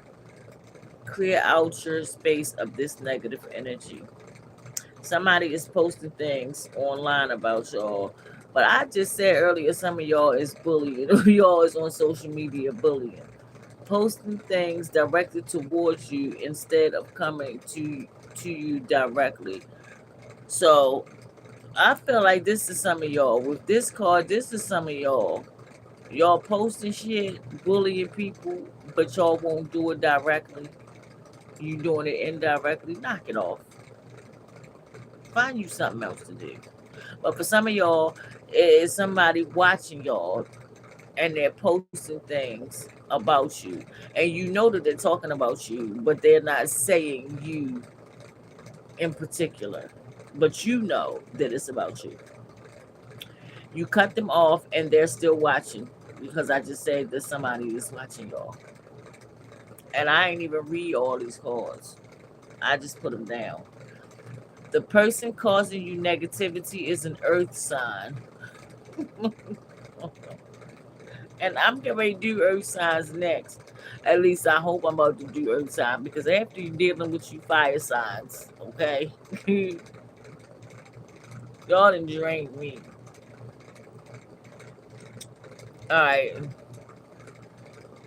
Clear out your space of this negative energy. Somebody is posting things online about y'all, but I just said earlier some of y'all is bullying. Y'all is on social media bullying, posting things directed towards you instead of coming to you directly. So I feel like this is some of y'all. With this card, this is some of y'all. Y'all posting shit, bullying people, but y'all won't do it directly. You doing it indirectly. Knock it off. Find you something else to do. But for some of y'all, it's somebody watching y'all and they're posting things about you. And you know that they're talking about you, but they're not saying you in particular. But you know that it's about you. You cut them off and they're still watching, because I just said that somebody is watching y'all. And I ain't even read all these cards. I just put them down. The person causing you negativity is an earth sign. And I'm getting ready to do earth signs next. At least I hope I'm about to do earth sign because after you dealing with you fire signs, okay? Y'all done drained me. Alright.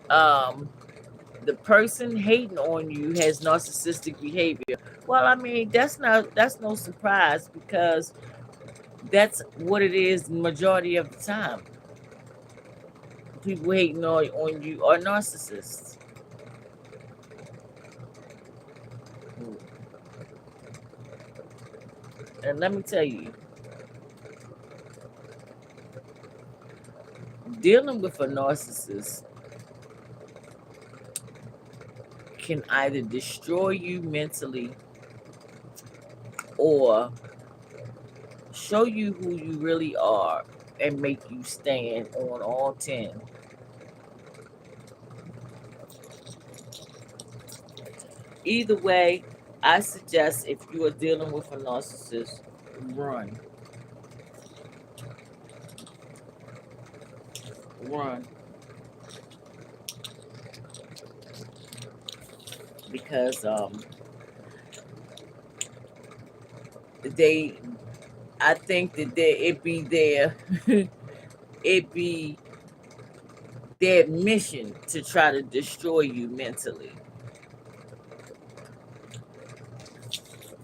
The person hating on you has narcissistic behavior. Well, I mean, that's no surprise because that's what it is the majority of the time. People hating on you are narcissists. And let me tell you, dealing with a narcissist can either destroy you mentally or show you who you really are and make you stand on all 10. Either way, I suggest if you are dealing with a narcissist, run. Run. Because I think that it be their mission to try to destroy you mentally.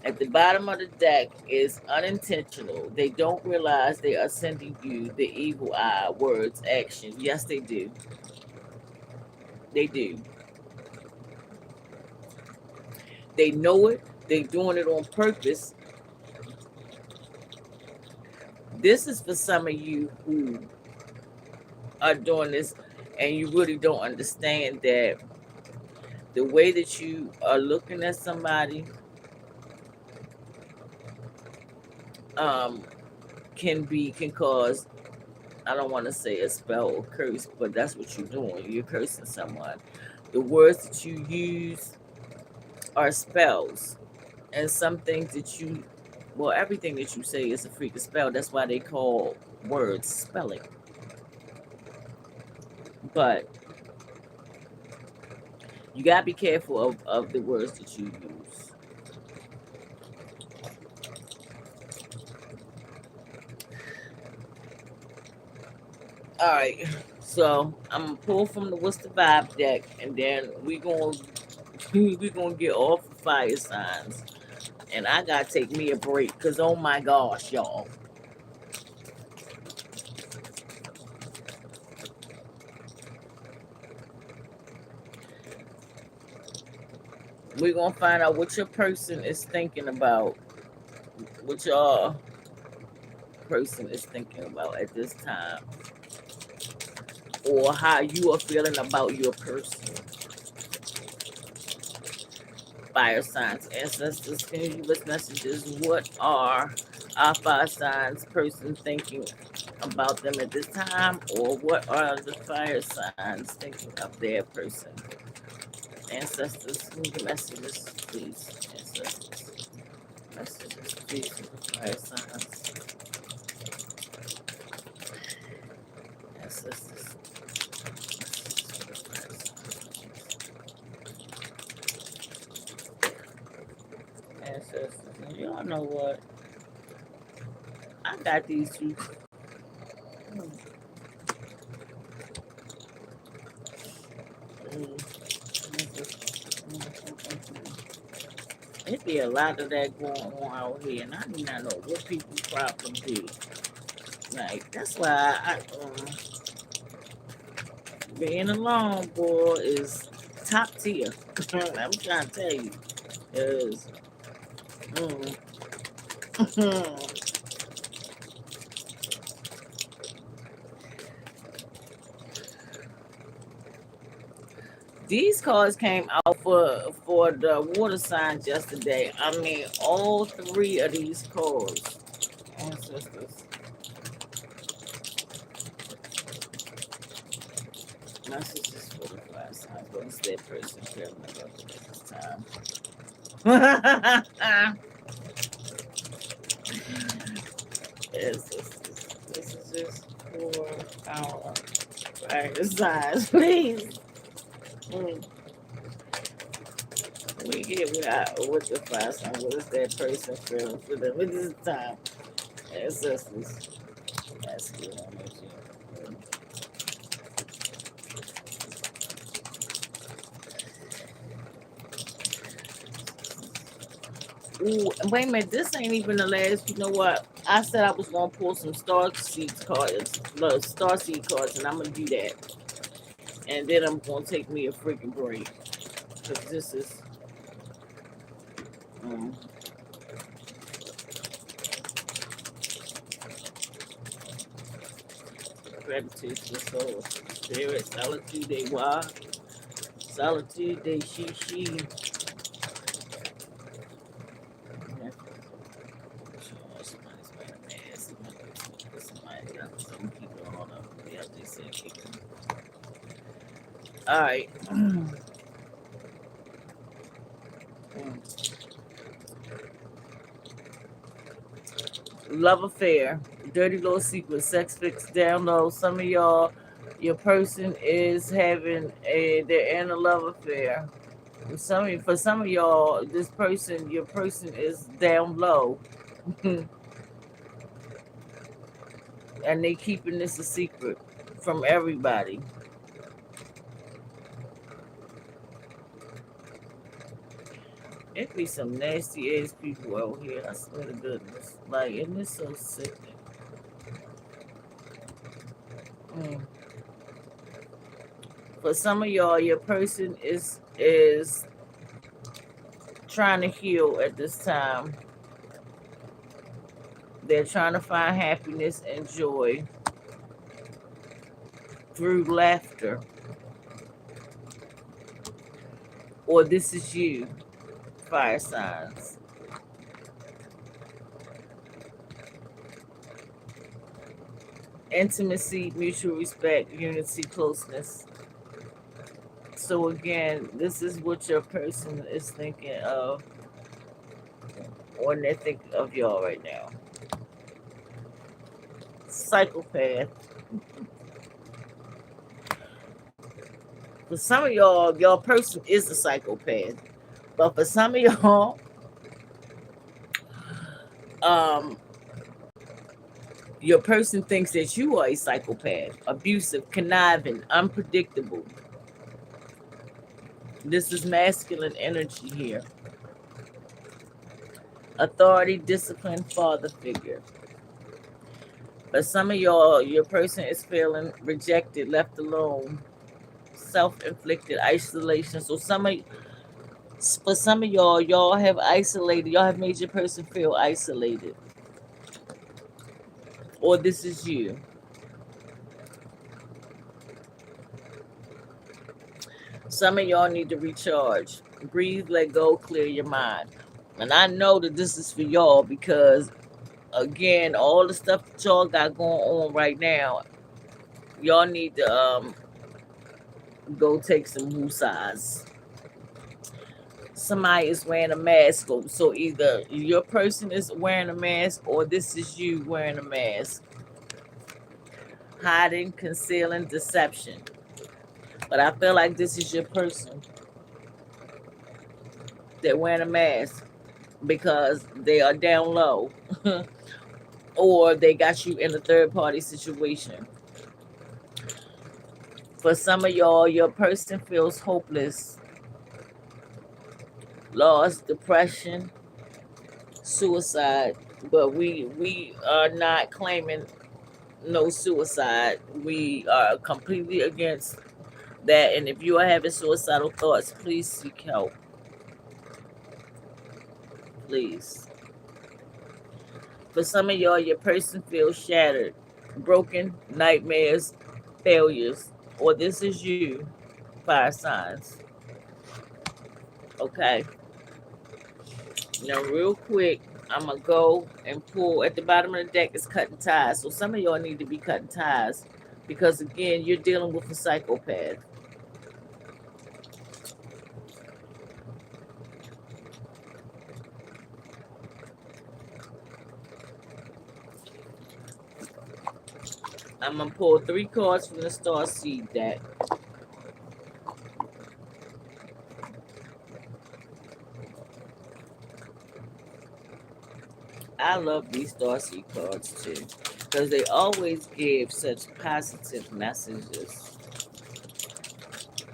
At the bottom of the deck is unintentional. They don't realize they are sending you the evil eye, words, action. Yes, they do. They do. They know it. They're doing it on purpose. This is for some of you who are doing this and you really don't understand that the way that you are looking at somebody can cause, I don't want to say a spell or curse, but that's what you're doing. You're cursing someone. The words that you use are spells. And some things that everything that you say is a freaking spell. That's why they call words spelling. But you gotta be careful of the words that you use. All right, so I'm gonna pull from the What's the Vibe deck, and then we gonna get off of fire signs, and I gotta take me a break because oh my gosh, y'all. We're gonna find out what your person is thinking about, what your person is thinking about at this time, or how you are feeling about your person. Fire signs, ancestors, can you give us messages? What are our fire signs person thinking about them at this time, or what are the fire signs thinking of their person? Ancestors, can you give messages, please? Ancestors, messages, please, for the fire signs. Ancestors, messages for the fire signs. Ancestors, and y'all know what? I got these two. It be a lot of that going on out here, and I do not know what people's problem be. Like that's why being alone, boy, is top tier. I'm trying to tell you, is these cards came out for the water signs yesterday. I mean, all 3 of these cards, ancestors. Messages for the fire signs. What is that person feeling about this time? Ancestors. Messages for our Fire signs, please. Mm. We get what the fire sign. What is that person feeling for them? What is the time? Ancestors. That's good on that shit. Ooh, wait a minute. This ain't even the last. You know what? I said I was gonna pull some star seeds cards, look, star seed cards, and I'm gonna do that. And then I'm gonna take me a freaking break because this is um, gratitude to the soul, spirit, solitude, they wah, solitude, they she. All right. Love affair, dirty little secret, sex fix down low. Some of y'all, your person is having they're in a love affair. For some of y'all, your person is down low, and they keeping this a secret from everybody. It be some nasty ass people out here. I swear to goodness, like, isn't this so sickening? Mm. For some of y'all, your person is trying to heal at this time. They're trying to find happiness and joy through laughter. Or this is you, fire signs. Intimacy, mutual respect, unity, closeness. So again, this is what your person is thinking of when they're thinking of y'all right now. Psychopath. For some of y'all, your person is a psychopath. But for some of y'all, um, your person thinks that you are a psychopath, abusive, conniving, unpredictable. This is masculine energy here. Authority, discipline, father figure. But some of y'all, your person is feeling rejected, left alone, self-inflicted isolation. So for some of y'all, y'all have isolated. Y'all have made your person feel isolated, or this is you. Some of y'all need to recharge, breathe, let go, clear your mind. And I know that this is for y'all because, again, all the stuff that y'all got going on right now, y'all need to go take some woosahs. Somebody is wearing a mask, so either your person is wearing a mask or this is you wearing a mask. Hiding, concealing, deception. But I feel like this is your person. They're wearing a mask because they are down low or they got you in a third party situation. For some of y'all, your person feels hopeless, lost, depression, suicide. But we are not claiming no suicide. We are completely against that. And if you are having suicidal thoughts, please seek help. Please. For some of y'all, your person feels shattered, broken, nightmares, failures, or this is you, fire signs. Okay. Now, real quick, I'm going to go and pull. At the bottom of the deck is cutting ties. So some of y'all need to be cutting ties because, again, you're dealing with a psychopath. I'm gonna pull 3 cards from the Star Seed deck. I love these Star Seed cards too, because they always give such positive messages,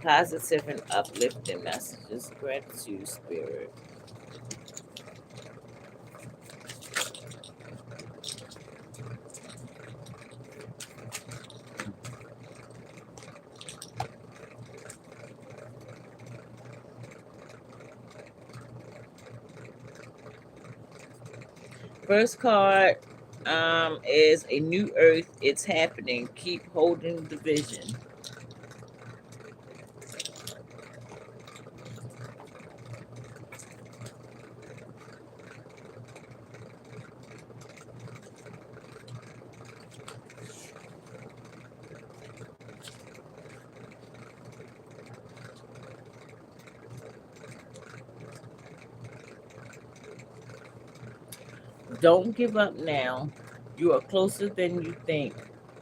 positive and uplifting messages. Gratitude, Spirit. First card is a new earth. It's happening. Keep holding the vision. Don't give up now. You are closer than you think.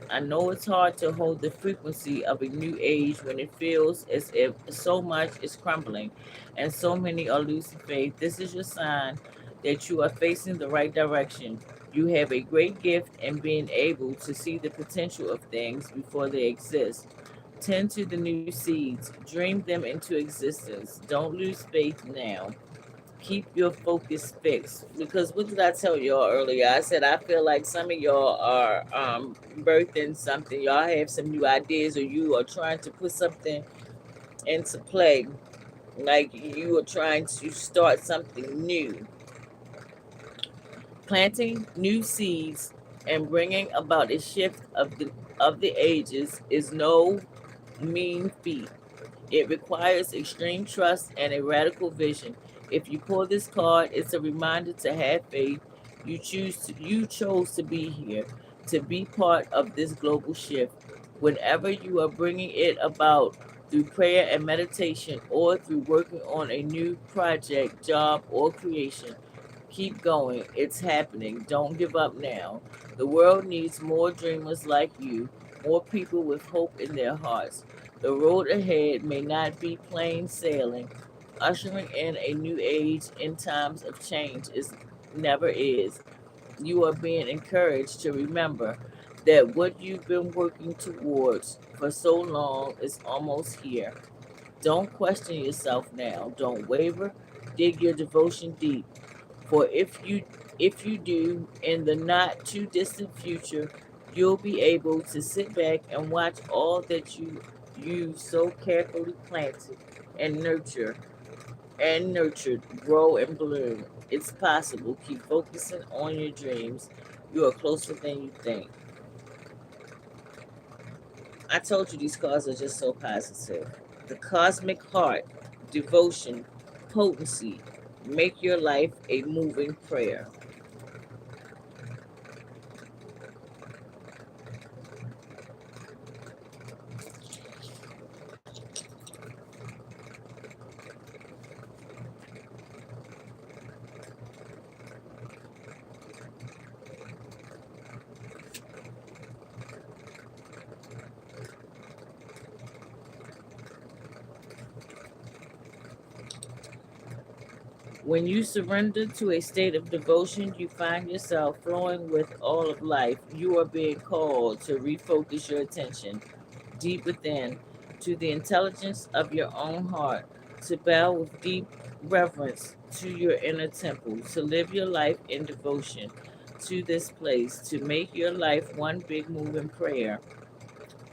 I know it's hard to hold the frequency of a new age when it feels as if so much is crumbling and so many are losing faith. This is your sign that you are facing the right direction. You have a great gift in being able to see the potential of things before they exist. Tend to the new seeds, dream them into existence. Don't lose faith now. Keep your focus fixed, because what did I tell y'all earlier? I said I feel like some of y'all are birthing something. Y'all have some new ideas, or you are trying to put something into play, like you are trying to start something new, planting new seeds and bringing about a shift of the ages is no mean feat. It requires extreme trust and a radical vision. If you pull this card, it's a reminder to have faith. You chose to be here, to be part of this global shift. Whenever you are bringing it about through prayer and meditation or through working on a new project, job, or creation, keep going. It's happening. Don't give up now. The world needs more dreamers like you, more people with hope in their hearts. The road ahead may not be plain sailing. Ushering in a new age in times of change is never is. You are being encouraged to remember that what you've been working towards for so long is almost here. Don't question yourself now. Don't waver. Dig your devotion deep. For if you do, in the not too distant future, you'll be able to sit back and watch all that you so carefully planted and nurtured grow and bloom. It's possible. Keep focusing on your dreams. You are closer than you think. I told you these cards are just so positive. The cosmic heart, devotion, potency. Make your life a moving prayer. When you surrender to a state of devotion, you find yourself flowing with all of life. You are being called to refocus your attention deep within, to the intelligence of your own heart, to bow with deep reverence to your inner temple, to live your life in devotion to this place, to make your life one big moving prayer.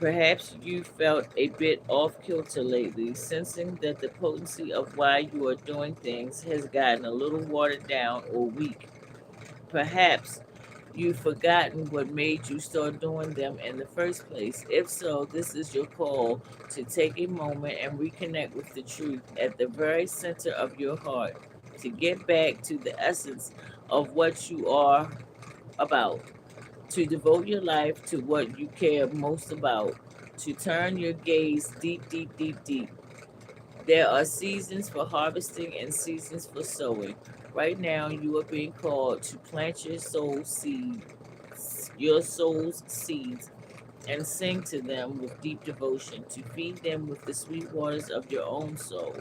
Perhaps you felt a bit off kilter lately, sensing that the potency of why you are doing things has gotten a little watered down or weak. Perhaps you've forgotten what made you start doing them in the first place. If so, this is your call to take a moment and reconnect with the truth at the very center of your heart, to get back to the essence of what you are about, to devote your life to what you care most about, to turn your gaze deep, deep, deep, deep. There are seasons for harvesting and seasons for sowing. Right now, you are being called to plant your soul's seeds and sing to them with deep devotion, to feed them with the sweet waters of your own soul,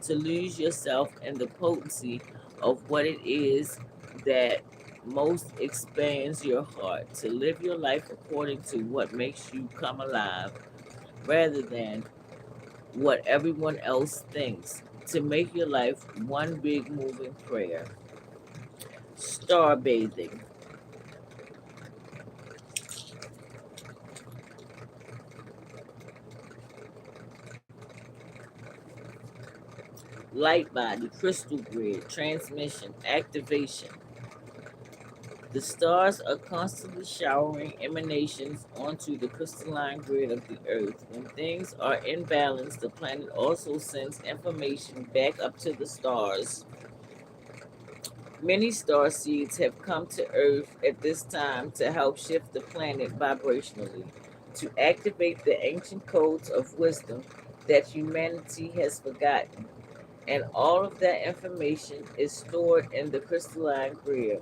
to lose yourself in the potency of what it is that most expands your heart, to live your life according to what makes you come alive rather than what everyone else thinks, to make your life one big moving prayer. Star bathing. Light body, crystal grid, transmission, activation. The stars are constantly showering emanations onto the crystalline grid of the Earth. When things are in balance, the planet also sends information back up to the stars. Many star seeds have come to Earth at this time to help shift the planet vibrationally, to activate the ancient codes of wisdom that humanity has forgotten. And all of that information is stored in the crystalline grid.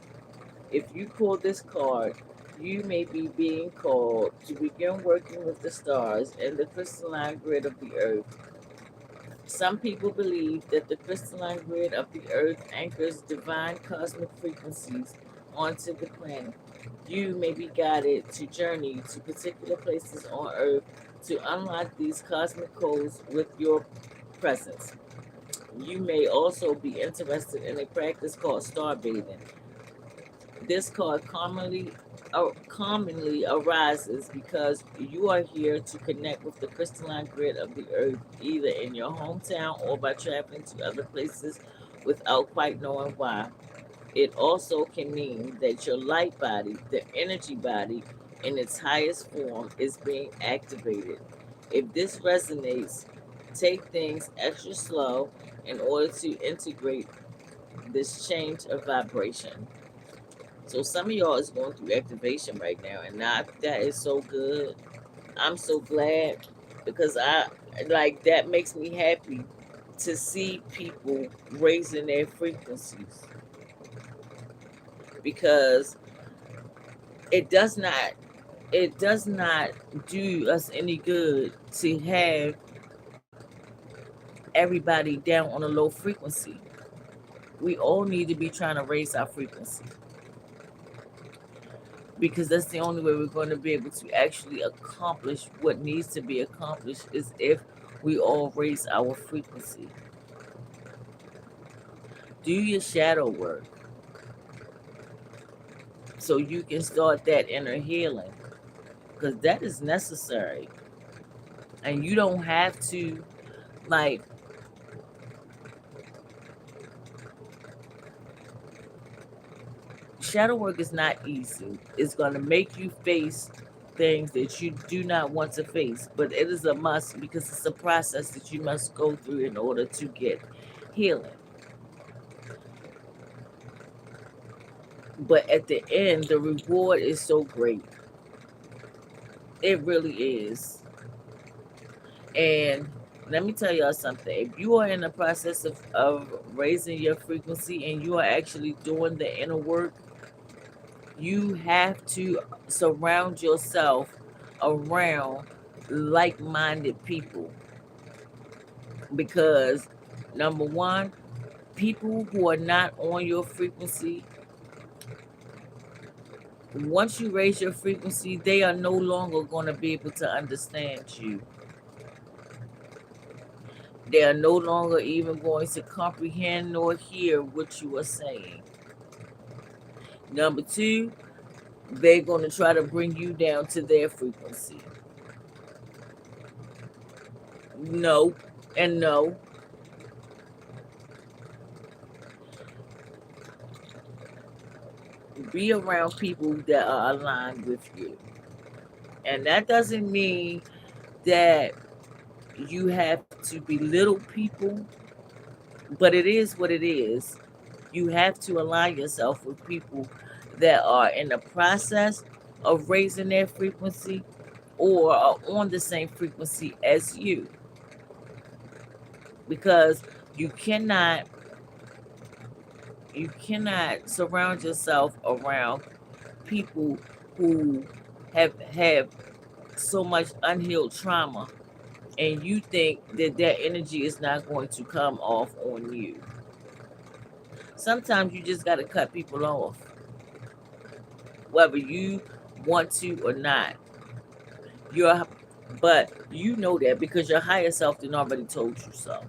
If you pull this card, you may be being called to begin working with the stars and the crystalline grid of the earth. Some people believe that the crystalline grid of the earth anchors divine cosmic frequencies onto the planet. You may be guided to journey to particular places on earth to unlock these cosmic codes with your presence. You may also be interested in a practice called star bathing. This card commonly arises because you are here to connect with the crystalline grid of the earth, either in your hometown or by traveling to other places without quite knowing why. It also can mean that your light body, the energy body in its highest form, is being activated. If this resonates, take things extra slow in order to integrate this change of vibration. So some of y'all is going through activation right now, and that is so good. I'm so glad because I like that makes me happy to see people raising their frequencies because it does not it does not do us any good to have everybody down on a low frequency. We all need to be trying to raise our frequency because that's the only way we're going to be able to actually accomplish what needs to be accomplished is if we all raise our frequency. Do your shadow work so you can start that inner healing because that is necessary. And you don't have to, like, shadow work is not easy. It's going to make you face things that you do not want to face, but it is a must because it's a process that you must go through in order to get healing. But at the end, the reward is so great. It really is. And let me tell y'all something. If you are in the process of raising your frequency and you are actually doing the inner work, you have to surround yourself around like minded people. Because, number one, people who are not on your frequency, once you raise your frequency, they are no longer going to be able to understand you. They are no longer even going to comprehend nor hear what you are saying. Number two, they're going to try to bring you down to their frequency. No, and no. Be around people that are aligned with you. And that doesn't mean that you have to belittle people, but it is what it is. You have to align yourself with people that are in the process of raising their frequency or are on the same frequency as you because you cannot you cannot surround yourself around people who have so much unhealed trauma, and you think that that energy is not going to come off on you. Sometimes you just got to cut people off, whether you want to or not. You're, but you know that because your higher self did already told you so.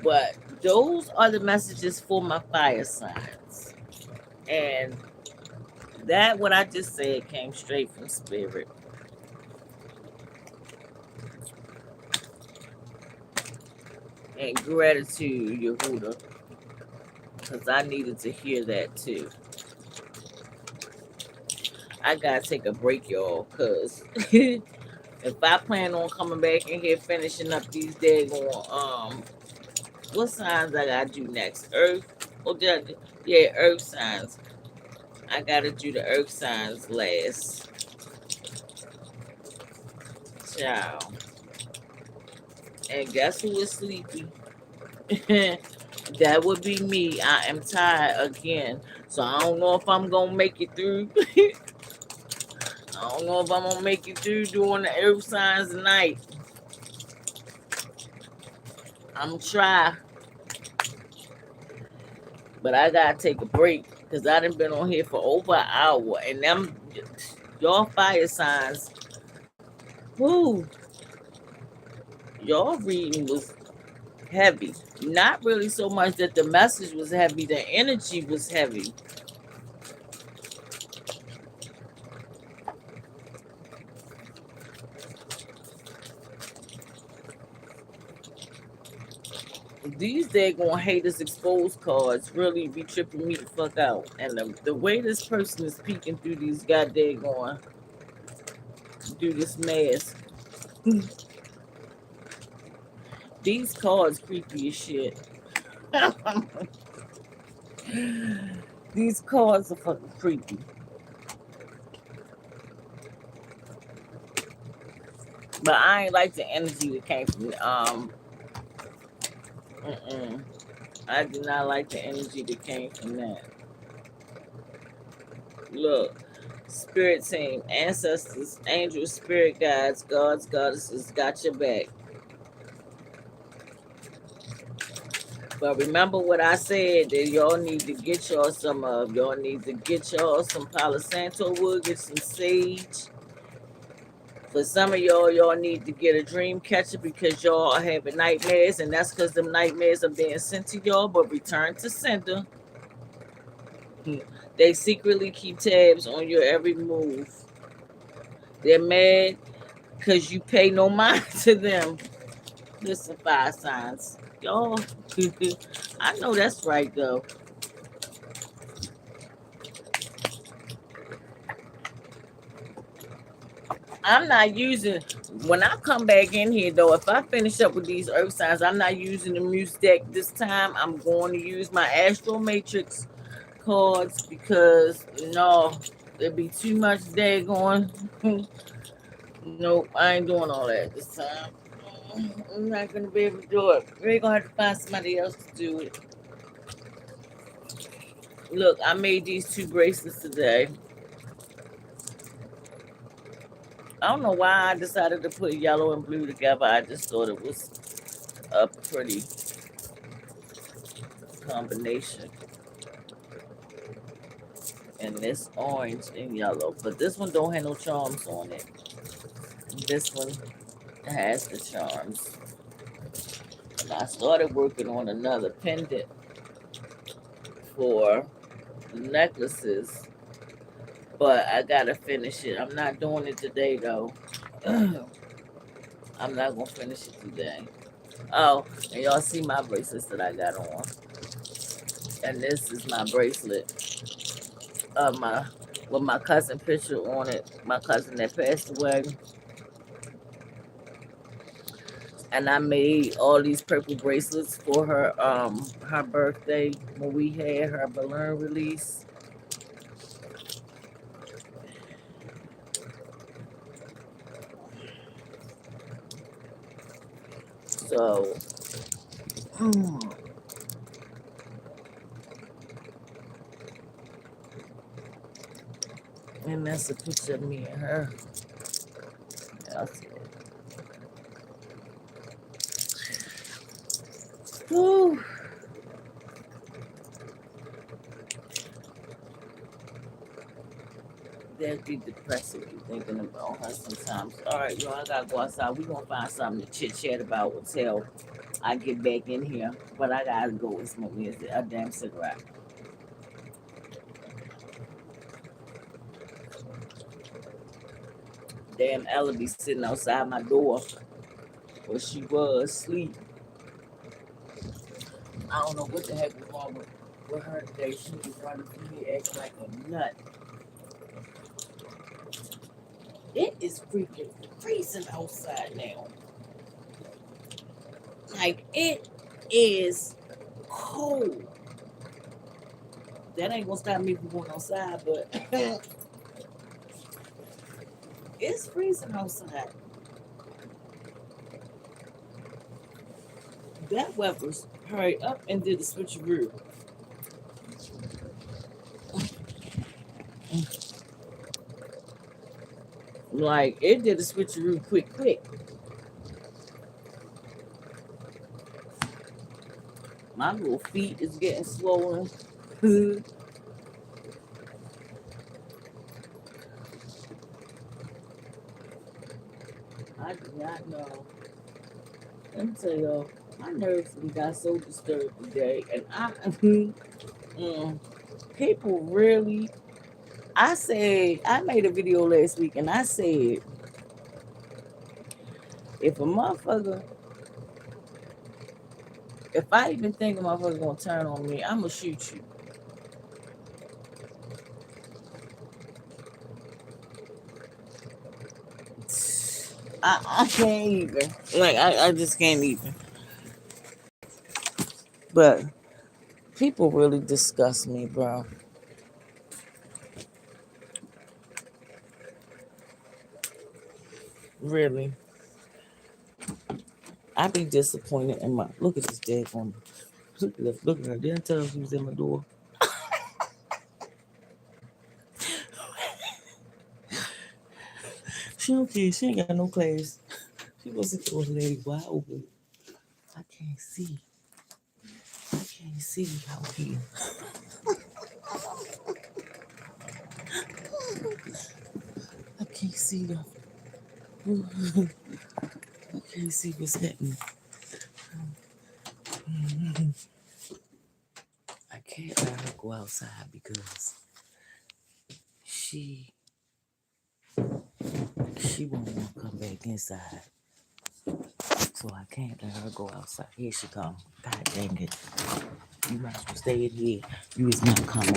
But those are the messages for my fire signs, and that what I just said came straight from spirit. And gratitude, Yehuda, because I needed to hear that too. I gotta take a break, y'all, because if I plan on coming back in here finishing up these daggone what signs I gotta do next? Earth? Oh, yeah, earth signs. I gotta do the earth signs last. Ciao. And guess who is sleepy? That would be me. I am tired again. So I don't know if I'm gonna make it through. I don't know if I'm gonna make it through doing the earth signs tonight. I'm try, but I gotta take a break because I done been on here for over an hour, and them y'all fire signs. Whoo, y'all reading was heavy. Not really so much that the message was heavy, the energy was heavy. These daggone haters exposed cards really be tripping me the fuck out. And the way this person is peeking through these goddamn going through this mask. These cards creepy as shit. These cards are fucking creepy. But I ain't like the energy that came from I did not like the energy that came from that. Look, spirit team, ancestors, angels, spirit guides, gods, goddesses got your back. But remember what I said that y'all need to get y'all some of. Y'all need to get y'all some Palo Santo wood, get some sage. For some of y'all need to get a dream catcher because y'all are having nightmares, and that's because them nightmares are being sent to y'all, but return to sender. They secretly keep tabs on your every move. They're mad because you pay no mind to them. Listen, fire signs. Y'all, I know that's right, though. I'm not using, when I come back in here, though, if I finish up with these earth signs, I'm not using the Muse deck this time. I'm going to use my Astro Matrix cards because, no, there'd be too much day going. Nope, I ain't doing all that this time. I'm not gonna be able to do it. We're gonna have to find somebody else to do it. Look, I made these two bracelets today. I don't know why I decided to put yellow and blue together. I just thought it was a pretty combination. And this orange and yellow. But this one don't have no charms on it. This one has the charms. And I started working on another pendant for necklaces, but I gotta finish it. I'm not doing it today though. I'm not gonna finish it today. Oh, and y'all see my bracelets that I got on. And this is my bracelet of my with my cousin picture on it. My cousin that passed away. And I made all these purple bracelets for her birthday when we had her balloon release. So And that's a picture of me and her. That's Whew. That'd be depressing you thinking about her sometimes. All right, y'all, I gotta go outside. We gonna find something to chit chat about until I get back in here. But I gotta go and smoke me a damn cigarette. Damn Ella be sitting outside my door where she was asleep. I don't know what the heck was wrong with her today. She was running through here acting like a nut. It is freaking freezing outside now. Like it is cold. That ain't gonna stop me from going outside, but it's freezing outside. That weather's hurried up and did the switcheroo. Like it did a switcheroo quick, quick. My little feet is getting swollen. I do not know. Let me tell y'all, my nerves got so disturbed today, and mm, people really. I made a video last week, and I said, if a motherfucker, if I even think a motherfucker gonna turn on me, I'm gonna shoot you. I can't even. Like I just can't even. But people really disgust me, bro. Really. I be disappointed in my look at this dead woman. Look at her. Didn't I tell her she was in my door. She don't care. She ain't got no class. She was sit those legs wide open. I can't see. I can't see out here. I can't see the. I can't see what's happening. I can't let her go outside because she she won't want to come back inside. So I can't let her go outside. Here she come. God dang it. You might as well stay in here. You is not coming.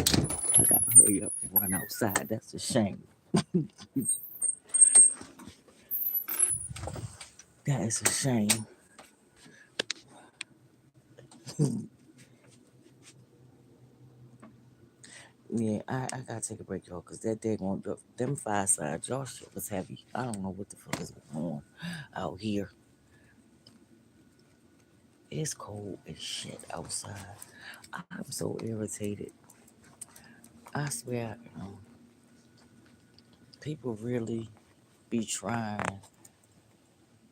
I gotta hurry up and run outside. That's a shame. That is a shame. Yeah, I gotta take a break, y'all, because that day going them fireside, y'all shit was heavy. I don't know what the fuck is going on out here. It's cold as shit outside. I'm so irritated. I swear, people really be trying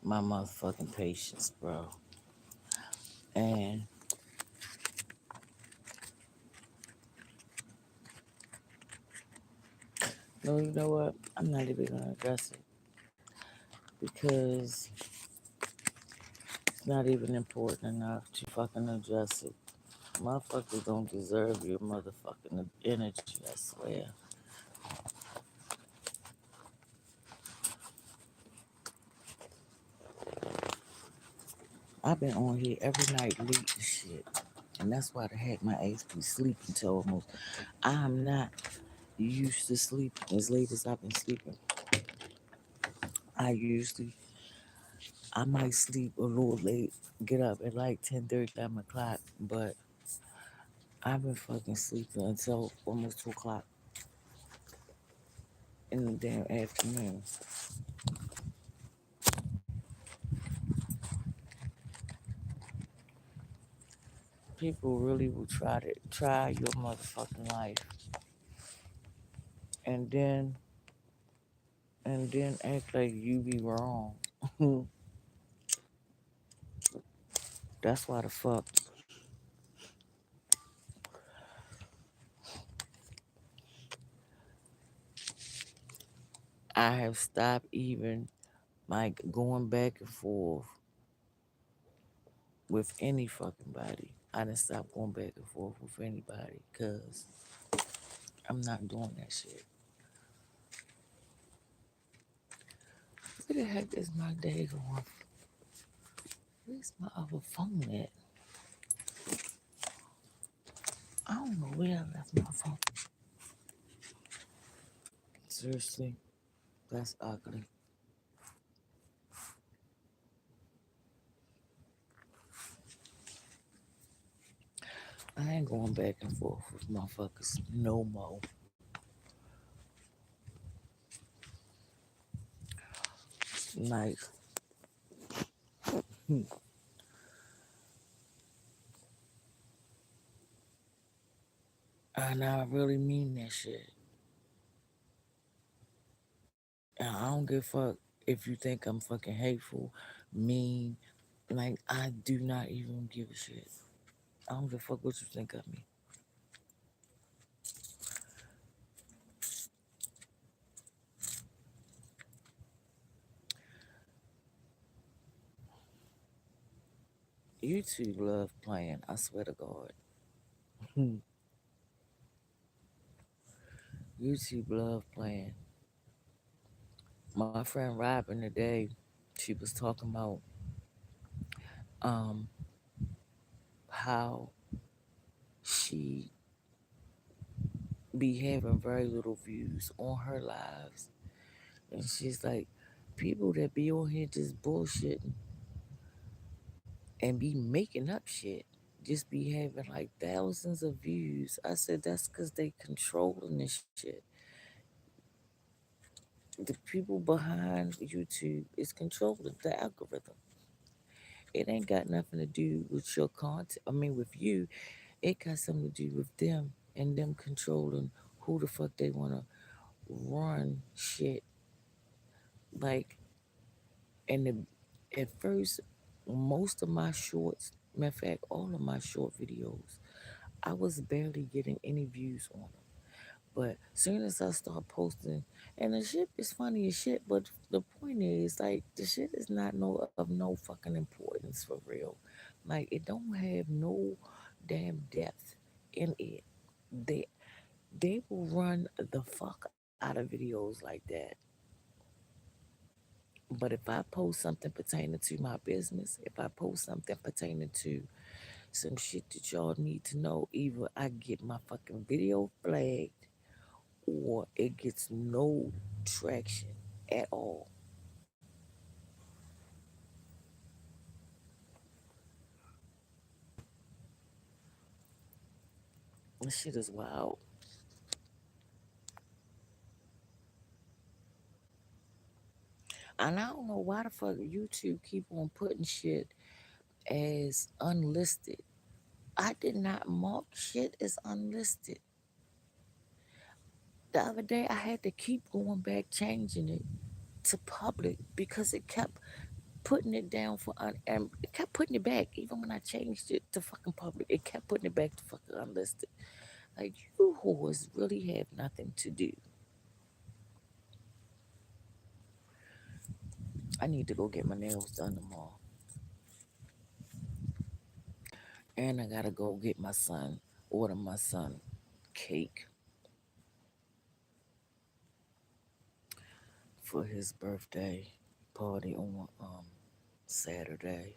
my motherfucking patience, bro. And no, you know what? I'm not even gonna address it because it's not even important enough to fucking address it. Motherfuckers don't deserve your motherfucking energy, I swear. I've been on here every night late as shit. And that's why the heck my ass be sleeping till almost. I'm not used to sleeping as late as I've been sleeping. I usually, I might sleep a little late, get up at like 10:30, 11 o'clock, but I've been fucking sleeping until almost 2 o'clock in the damn afternoon. People really will try your motherfucking life. And then and then act like you be wrong. That's why the fuck I have stopped even like going back and forth with any fucking body. I done stopped going back and forth with anybody because I'm not doing that shit. Where the heck is my day going? Where's my other phone at? I don't know where I left my phone. Seriously, that's ugly. I ain't going back and forth with motherfuckers no more. Like, and I really mean that shit. And I don't give a fuck if you think I'm fucking hateful, mean. Like, I do not even give a shit. I don't give a fuck what you think of me. YouTube love playing, I swear to God. YouTube love playing. My friend Robin today, she was talking about um how she be having very little views on her lives. And she's like, people that be on here just bullshitting and be making up shit. Just be having like thousands of views. I said that's because they controlling this shit. The people behind YouTube is controlling the algorithm. It ain't got nothing to do with your content. I mean, with you, it got something to do with them and them controlling who the fuck they want to run shit. Like, and at first, most of my shorts, matter of fact, all of my short videos, I was barely getting any views on them. But soon as I start posting, and the shit is funny as shit, but the point is, like, the shit is not no of no fucking importance for real. Like, it don't have no damn depth in it. They they will run the fuck out of videos like that. But if I post something pertaining to my business, if I post something pertaining to some shit that y'all need to know, either I get my fucking video flagged or it gets no traction at all. This shit is wild. And I don't know why the fuck YouTube keep on putting shit as unlisted. I did not mark shit as unlisted. The other day I had to keep going back changing it to public because it kept putting it down for and it kept putting it back. Even when I changed it to fucking public, it kept putting it back to fucking unlisted. Like you whores really have nothing to do. I need to go get my nails done tomorrow. And I gotta go get my son, order my son cake for his birthday party on Saturday.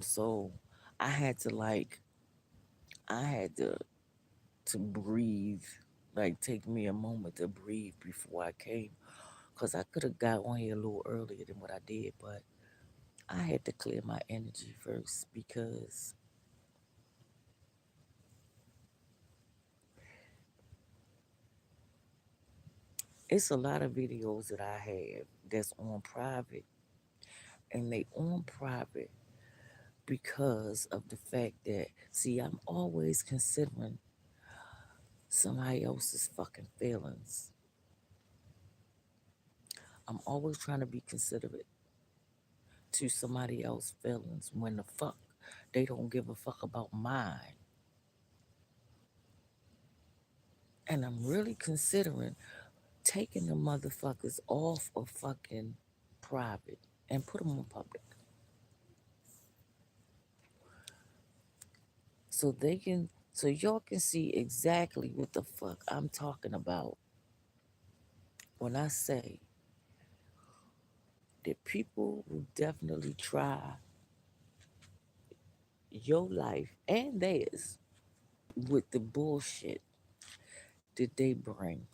So I had to like I had to breathe, like take me a moment to breathe before I came. Cause I could have got on here a little earlier than what I did, but I had to clear my energy first because it's a lot of videos that I have that's on private and they on private because of the fact that, see, I'm always considering somebody else's fucking feelings. I'm always trying to be considerate to somebody else's feelings when the fuck they don't give a fuck about mine. And I'm really considering taking the motherfuckers off of fucking private and put them on public so they can, so y'all can see exactly what the fuck I'm talking about when I say that people will definitely try your life and theirs with the bullshit that they bring.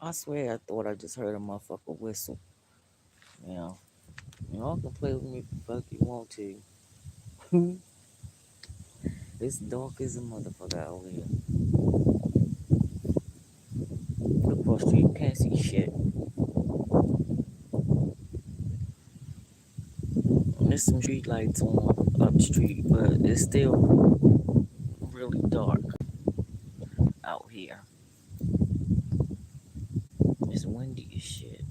I swear I thought I just heard a motherfucker whistle. You know, y'all can play with me if the fuck you want to. It's dark as a motherfucker out here. Across the street, you can't see shit. There's some street lights on up the street, but it's still really dark out here. It's windy as shit.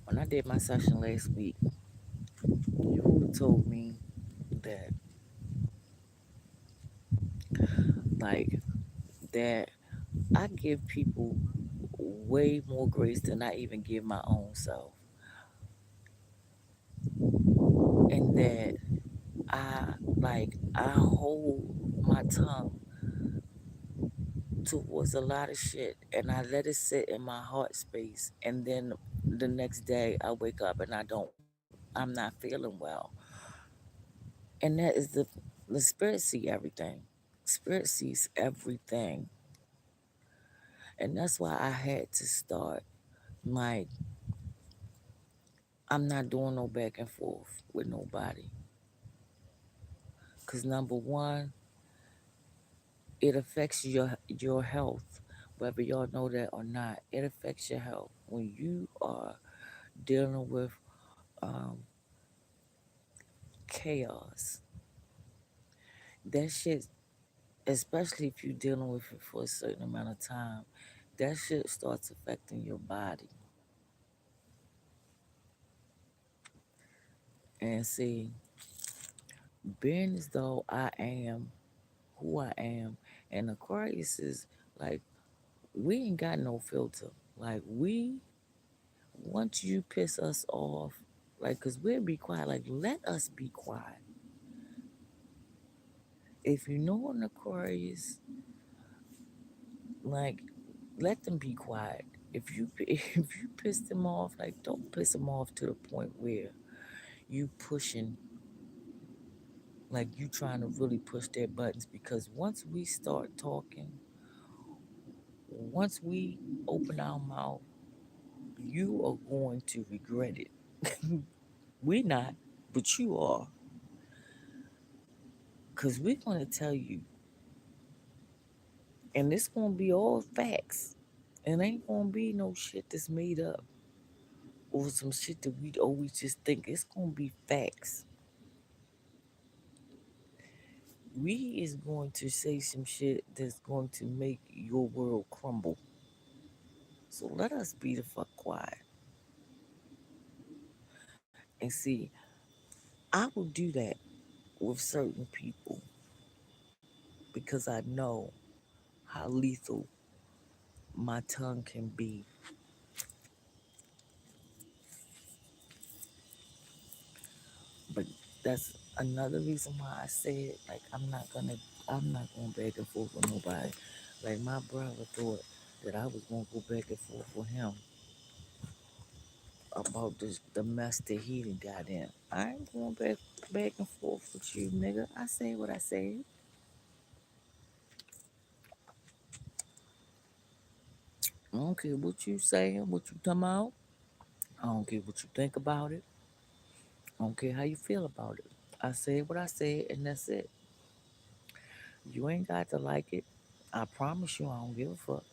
When I did my session last week, you told me that, like, that I give people way more grace than I even give my own self. And that I hold my tongue towards a lot of shit and I let it sit in my heart space, and then the next day I wake up and I'm not feeling well. And that is the spirit see everything. Spirit sees everything. And that's why I had to start, like, I'm not doing no back and forth with nobody. Cause number one, it affects your health, whether y'all know that or not. It affects your health when you are dealing with um, chaos. That shit, especially if you're dealing with it for a certain amount of time, that shit starts affecting your body. And see, being as though I am who I am, and Aquarius is like, we ain't got no filter. Like, once you piss us off, like, cause we'll be quiet. Like, let us be quiet. If you know an Aquarius, like, let them be quiet. If you if you piss them off, like, don't piss them off to the point where you pushing, like, you trying to really push their buttons. Because once we start talking, once we open our mouth, you are going to regret it. We're not, but you are. Because we're going to tell you, and it's going to be all facts. It ain't going to be no shit that's made up or some shit that we always just think. It's going to be facts. We is going to say some shit that's going to make your world crumble. So let us be the fuck quiet. And see, I will do that with certain people because I know how lethal my tongue can be. But that's another reason why I said, like, I'm not gonna beg and forth with nobody. Like, my brother thought that I was gonna go back and forth with him about the mess that he done got in. I ain't going back and forth with you, nigga. I say what I say. I don't care what you saying, what you talking about. I don't care what you think about it. I don't care how you feel about it. I said what I said, and that's it. You ain't got to like it. I promise you, I don't give a fuck.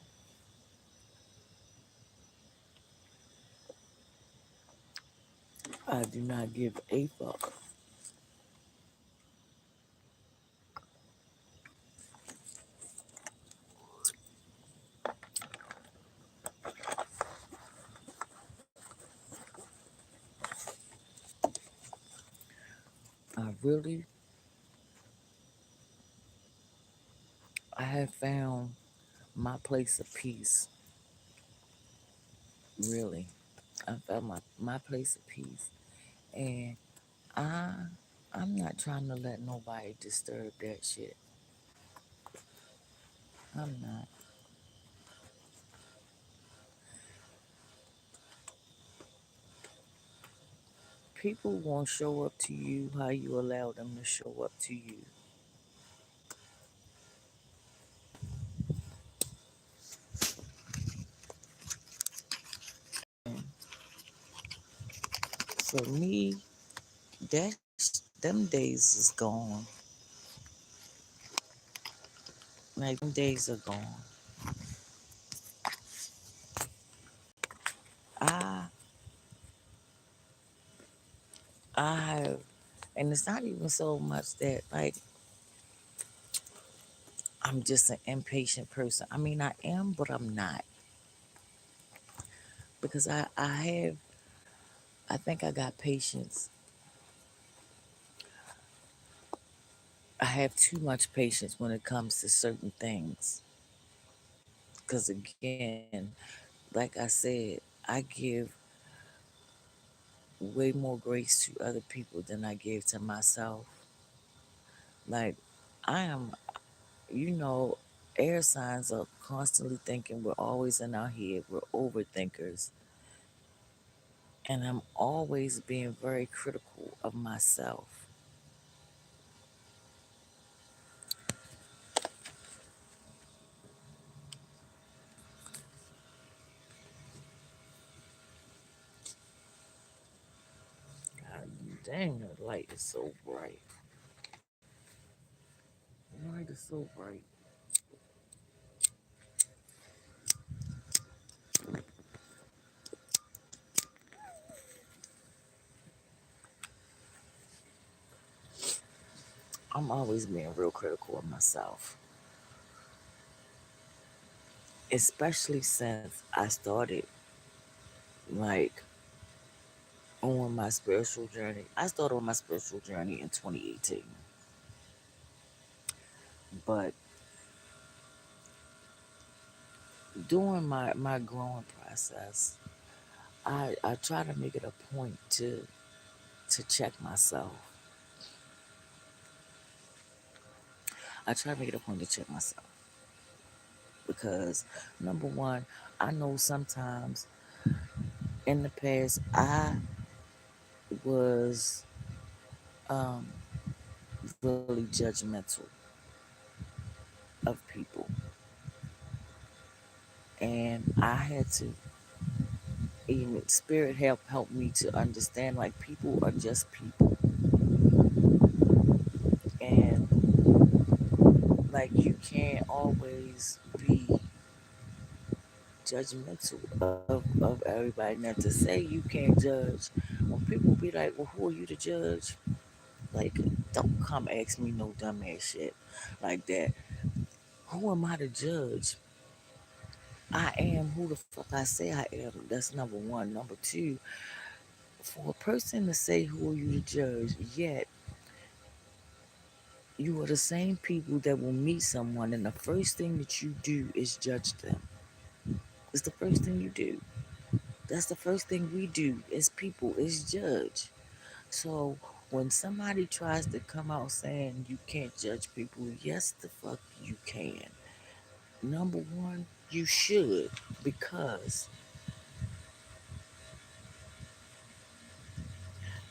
I do not give a fuck. I really, I have found my place of peace. Really, I found my place of peace, and I, I'm not trying to let nobody disturb that shit. I'm not. People won't show up to you how you allow them to show up to you. And for me, them days is gone. Like them days are gone. I I have, and it's not even so much that like I'm just an impatient person. I mean, I am, but I'm not because I think I got patience. I have too much patience when it comes to certain things. Because again, like I said, I give way more grace to other people than I give to myself. Like I am, you know, air signs are constantly thinking. We're always in our head. We're overthinkers. And I'm always being very critical of myself. God dang, the light is so bright. The light is so bright. I'm always being real critical of myself, especially since I started like on my spiritual journey. I started on my spiritual journey in 2018, but during my growing process, I try to make it a point to check myself. I try to make it a point to check myself because number one, I know sometimes in the past I was um, really judgmental of people, and I had to even spirit help me to understand like people are just people, and like you can't always be judgmental of everybody. Now to say you can't judge when people be like, well, who are you to judge? Like, don't come ask me no dumbass shit like that. Who am I to judge? I am who the fuck I say I am. That's number one. Number two, for a person to say who are you to judge, yet you are the same people that will meet someone and the first thing that you do is judge them. It's the first thing you do. That's the first thing we do as people is judge. So when somebody tries to come out saying you can't judge people, yes the fuck you can. Number one, you should because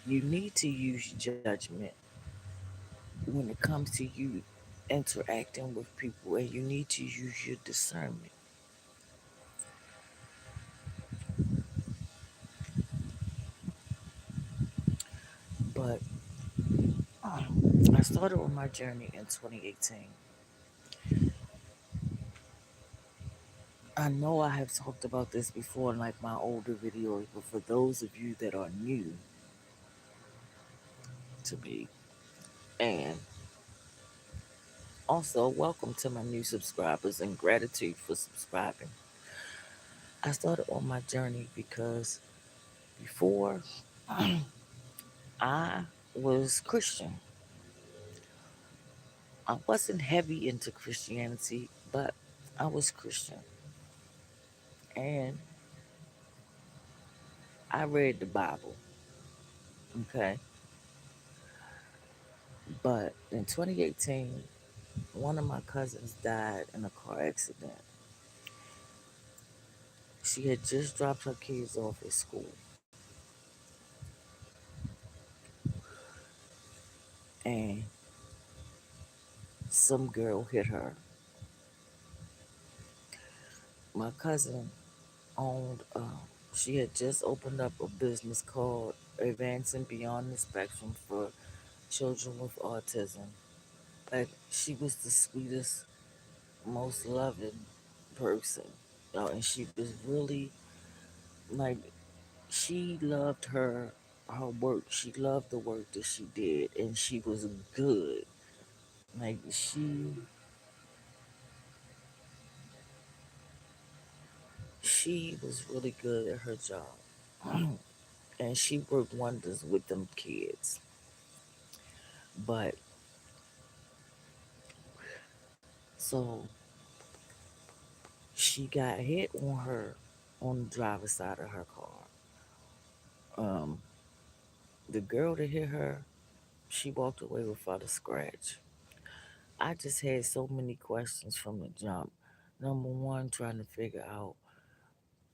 you need to use judgment when it comes to you interacting with people and you need to use your discernment. But I started on my journey in 2018. I know I have talked about this before in like my older videos, but for those of you that are new to me, and also welcome to my new subscribers and gratitude for subscribing. I started on my journey because before I was Christian. I wasn't heavy into Christianity, but I was Christian. And I read the Bible, okay? But in 2018, one of my cousins died in a car accident. She had just dropped her kids off at school, and some girl hit her. My cousin owned, she had just opened up a business called Advancing Beyond the Spectrum for Children with Autism. Like, she was the sweetest, most loving person. And she was really, like, she loved her work. She loved the work that she did, and she was good. Like, she was really good at her job. And she worked wonders with them kids. But so she got hit on the driver's side of her car. Um, the girl that hit her, she walked away without a scratch. I just had so many questions from the jump. Number one, trying to figure out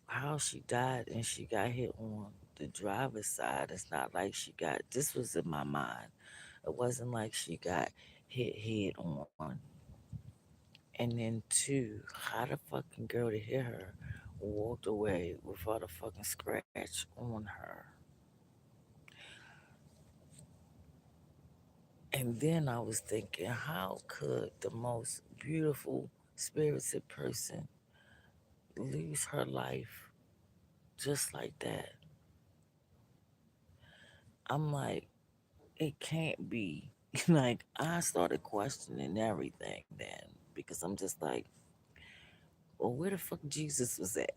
how she died and she got hit on the driver's side. It's not like she got, this was in my mind. It wasn't like she got hit head on. And then two, how the fucking girl that hit her walked away without a fucking scratch on her. And then I was thinking, how could the most beautiful, spirited person lose her life just like that? I'm like, it can't be. Like, I started questioning everything then because I'm just like, well, where the fuck Jesus was at?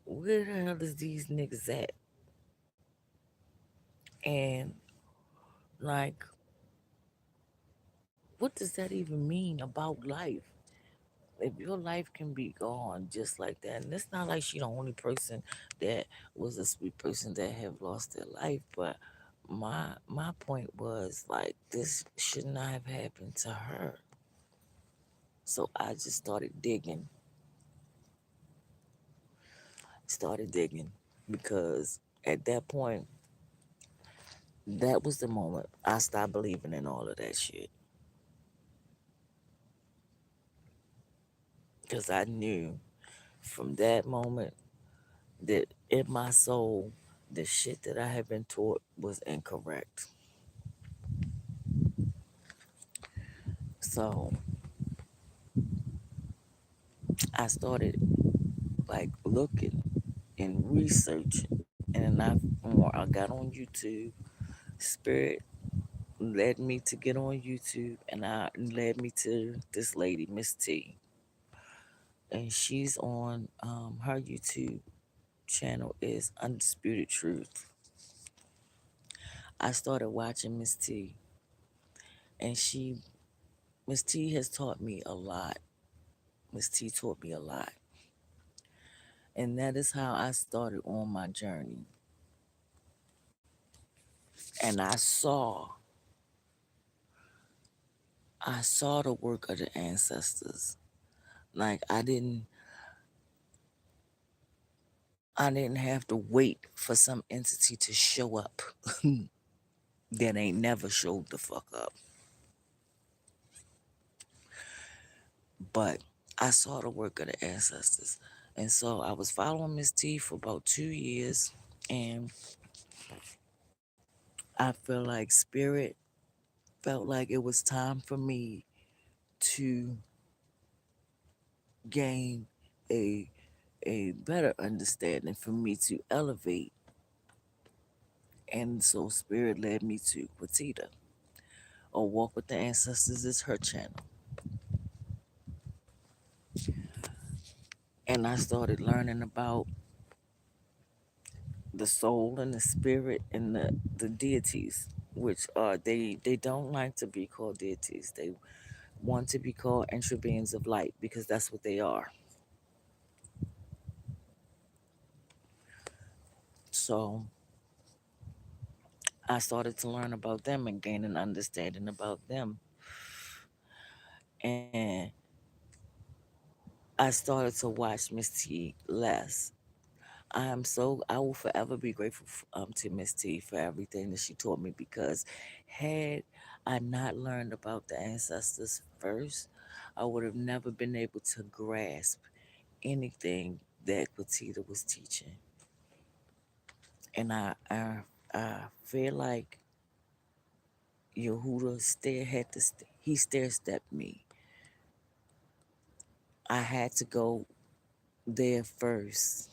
Where the hell is these niggas at? And like, what does that even mean about life? If your life can be gone just like that, and it's not like she the only person that was a sweet person that have lost their life, but my point was like this should not have happened to her. So I just started digging because at that point, that was the moment I stopped believing in all of that shit. Because I knew from that moment that in my soul, the shit that I had been taught was incorrect. So I started like looking and researching, and then I got on YouTube. Spirit led me to get on YouTube, and I led me to this lady, Miss T, and she's on her YouTube channel is Undisputed Truth. I started watching Miss T, and Miss T has taught me a lot. Miss T taught me a lot, and that is how I started on my journey. And I saw the work of the ancestors. Like I didn't have to wait for some entity to show up that ain't never showed the fuck up. But I saw the work of the ancestors. And so I was following Miss T for about 2 years. And I feel like spirit felt like it was time for me to gain a better understanding, for me to elevate. And so spirit led me to Quatita, or Walk with the Ancestors is her channel. And I started learning about the soul and the spirit and the deities, which are, they don't like to be called deities. They want to be called entry beings of light, because that's what they are. So I started to learn about them and gain an understanding about them. And I started to watch Miss T less. I will forever be grateful to Miss T for everything that she taught me, because had I not learned about the ancestors first, I would have never been able to grasp anything that Quatita was teaching. And I feel like Yehuda he stair stepped me. I had to go there first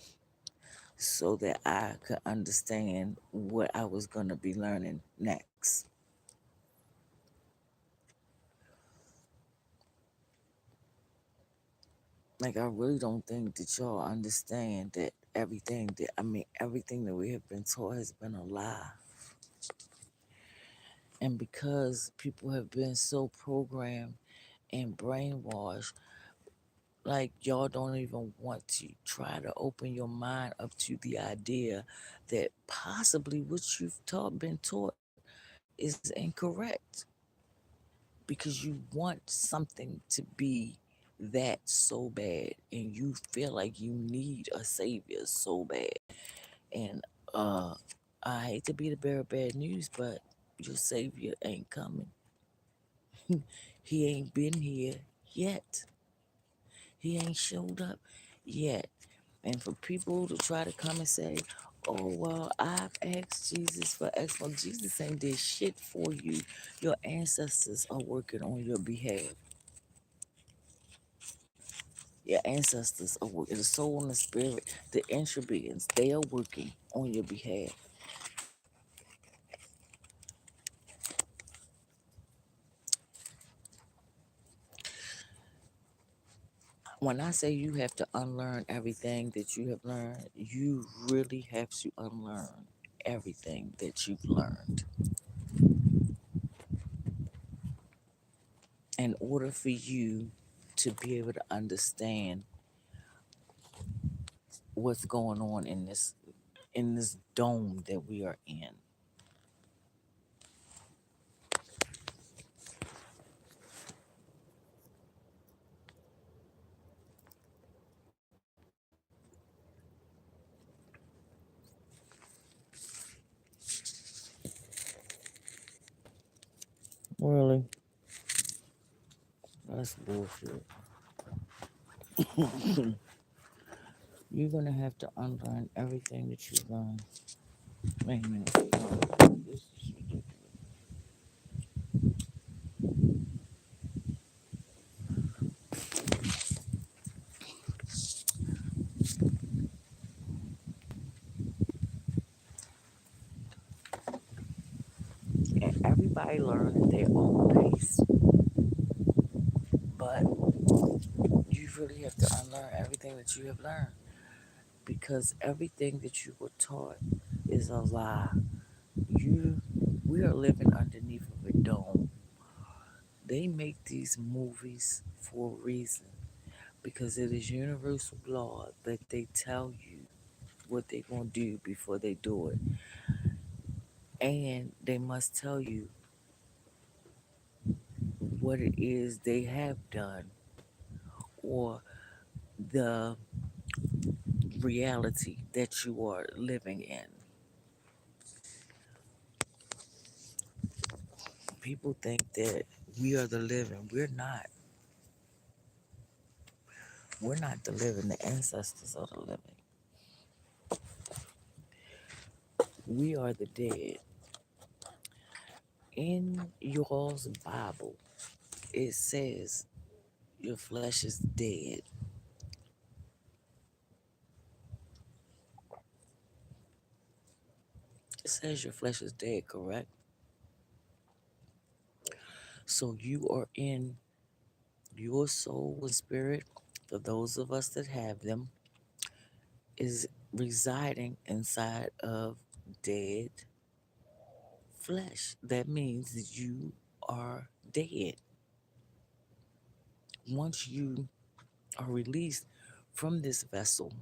so that I could understand what I was going to be learning next. Like, I really don't think that y'all understand that everything that we have been taught has been a lie. And because people have been so programmed and brainwashed, like, y'all don't even want to try to open your mind up to the idea that possibly what you've been taught is incorrect, because you want something to be that so bad, and you feel like you need a savior so bad. And uh I hate to be the bearer of bad news, but your savior ain't coming. He ain't been here yet. He ain't showed up yet. And for people to try to come and say, oh, well, I've asked Jesus for X. Well, Jesus ain't did shit for you. Your ancestors are working on your behalf. Your ancestors are working. The soul and the spirit, the beings, they are working on your behalf. When I say you have to unlearn everything that you have learned, you really have to unlearn everything that you've learned in order for you to be able to understand what's going on in this dome that we are in. Really? That's bullshit. You're gonna have to unlearn everything that you've learned. Wait a minute. This is ridiculous. And everybody learns at their own pace. But you really have to unlearn everything that you have learned, because everything that you were taught is a lie. You We are living underneath of a dome. They make these movies for a reason, because it is universal law that they tell you what they're gonna do before they do it. And they must tell you what it is they have done, or the reality that you are living in. People think that we are the living. We're not. We're not the living. The ancestors are the living. We are the dead. In yours Bible, it says your flesh is dead. It says your flesh is dead, correct? So you are in your soul and spirit, for those of us that have them, is residing inside of dead flesh. That means that you are dead. Once you are released from this vessel,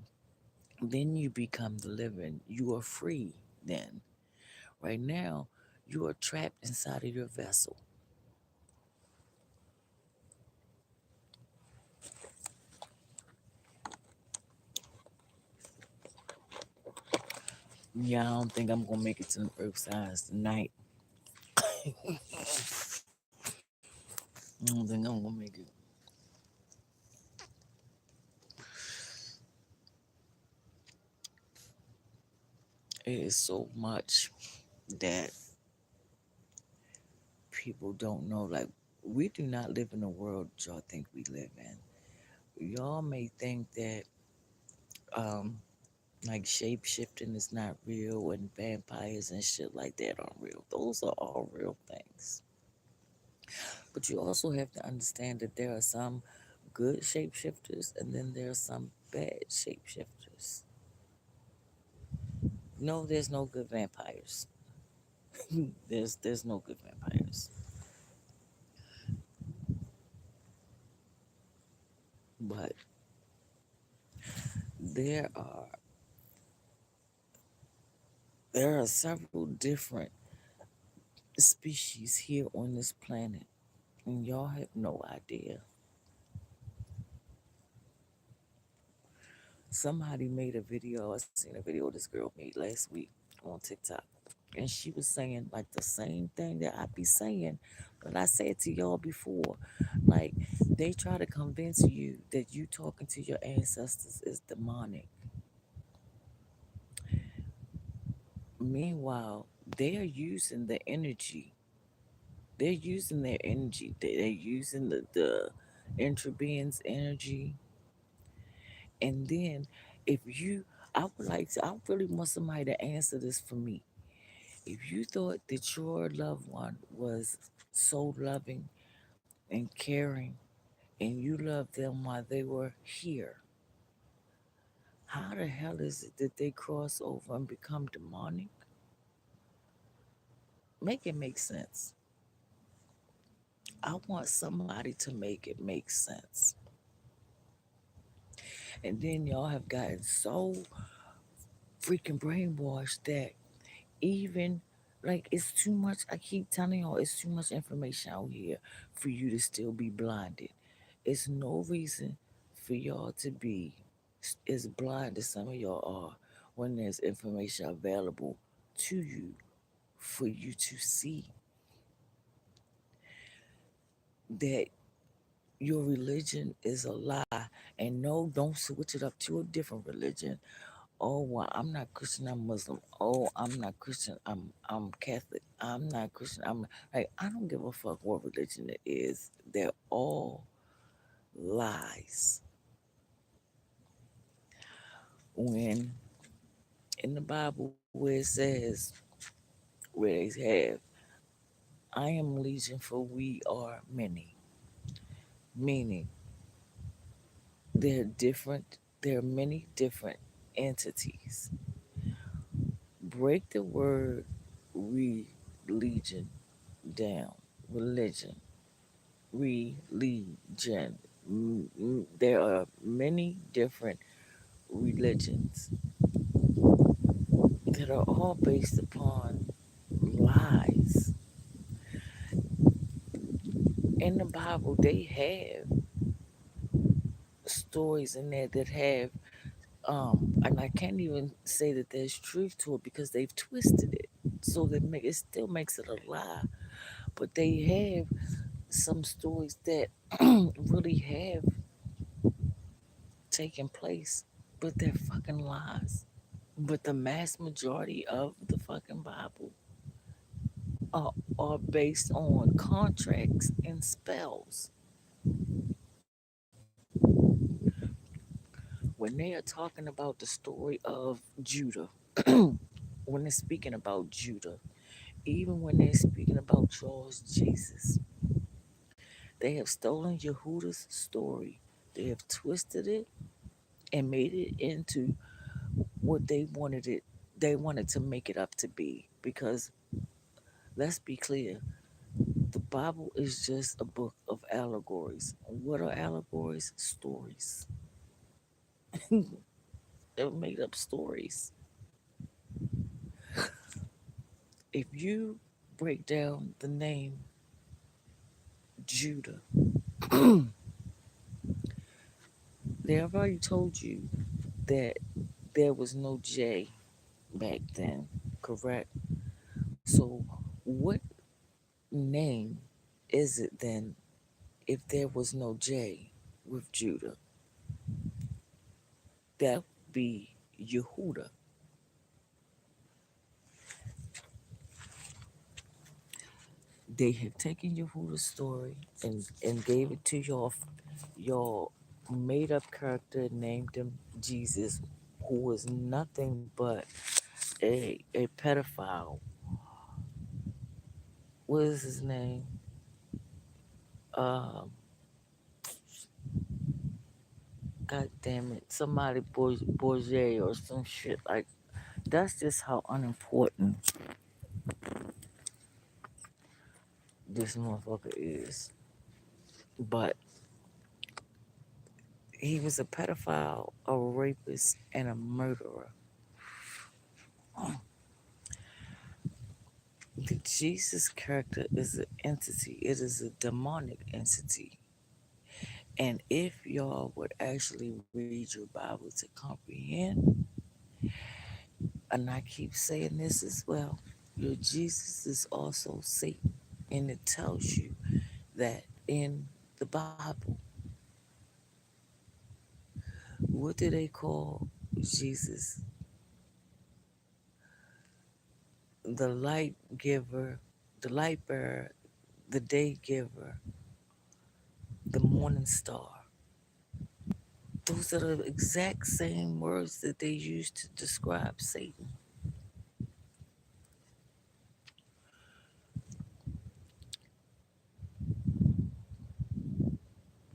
then you become the living. You are free then. Right now, you are trapped inside of your vessel. Yeah, I don't think I'm gonna make it to the earth signs tonight. I don't think I'm gonna make it. It is so much that people don't know. Like, we do not live in the world y'all think we live in. Y'all may think that um like shape shifting is not real and vampires and shit like that aren't real. Those are all real things. But you also have to understand that there are some good shapeshifters and then there are some bad shapeshifters. No, there's no good vampires. There's no good vampires. But there are there are several different species here on this planet, and y'all have no idea. Somebody made a video. I seen a video this girl made last week on TikTok, and she was saying like the same thing that I be saying, but I said to y'all before. Like, they try to convince you that you talking to your ancestors is demonic. Meanwhile, they are using the energy. They're using their energy. They're using the intrabeing's energy. And then, if you, I would like to, I really want somebody to answer this for me. If you thought that your loved one was so loving and caring and you loved them while they were here, how the hell is it that they cross over and become demonic? Make it make sense. I want somebody to make it make sense. And then y'all have gotten so freaking brainwashed that even like it's too much. I keep telling y'all it's too much information out here for you to still be blinded. It's no reason for y'all to be as blind as some of y'all are when there's information available to you for you to see that your religion is a lie. And no, don't switch it up to a different religion. Oh, well, I'm not Christian, I'm Muslim. Oh, I'm not Christian, I'm Catholic. I'm not Christian, I'm like, I don't give a fuck what religion it is. They're all lies. When in the Bible where it says, where they have, I am legion for we are many, meaning there are many different entities. Break the word religion down. Religion. Religion. There are many different religions that are all based upon lies. In the Bible, they have stories in there that have, and I can't even say that there's truth to it because they've twisted it so that it still makes it a lie. But they have some stories that really have taken place, but they're fucking lies. But the mass majority of the fucking Bible are are based on contracts and spells. When they are talking about the story of Judah, when they're speaking about Judah, even when they're speaking about Charles Jesus, they have stolen Yehuda's story. They have twisted it and made it into what they wanted it. They wanted to make it up to be because let's be clear, the Bible is just a book of allegories. What are allegories? Stories. They're made up stories. If you break down the name Judah, they have already told you that there was no J back then, correct? So, what name is it then if there was no J with Judah? That would be Yehuda. They have taken Yehuda's story and gave it to your made up character, named him Jesus, who was nothing but a pedophile. What is his name? Um, God damn it, somebody Bourget or some shit like. That's just how unimportant this motherfucker is. But he was a pedophile, a rapist, and a murderer. The Jesus character is an entity. It is a demonic entity. And if y'all would actually read your Bible to comprehend, and I keep saying this as well, your Jesus is also Satan. And it tells you that in the Bible. What do they call Jesus? The light giver, the light bearer, the day giver, the morning star. Those are the exact same words that they use to describe Satan.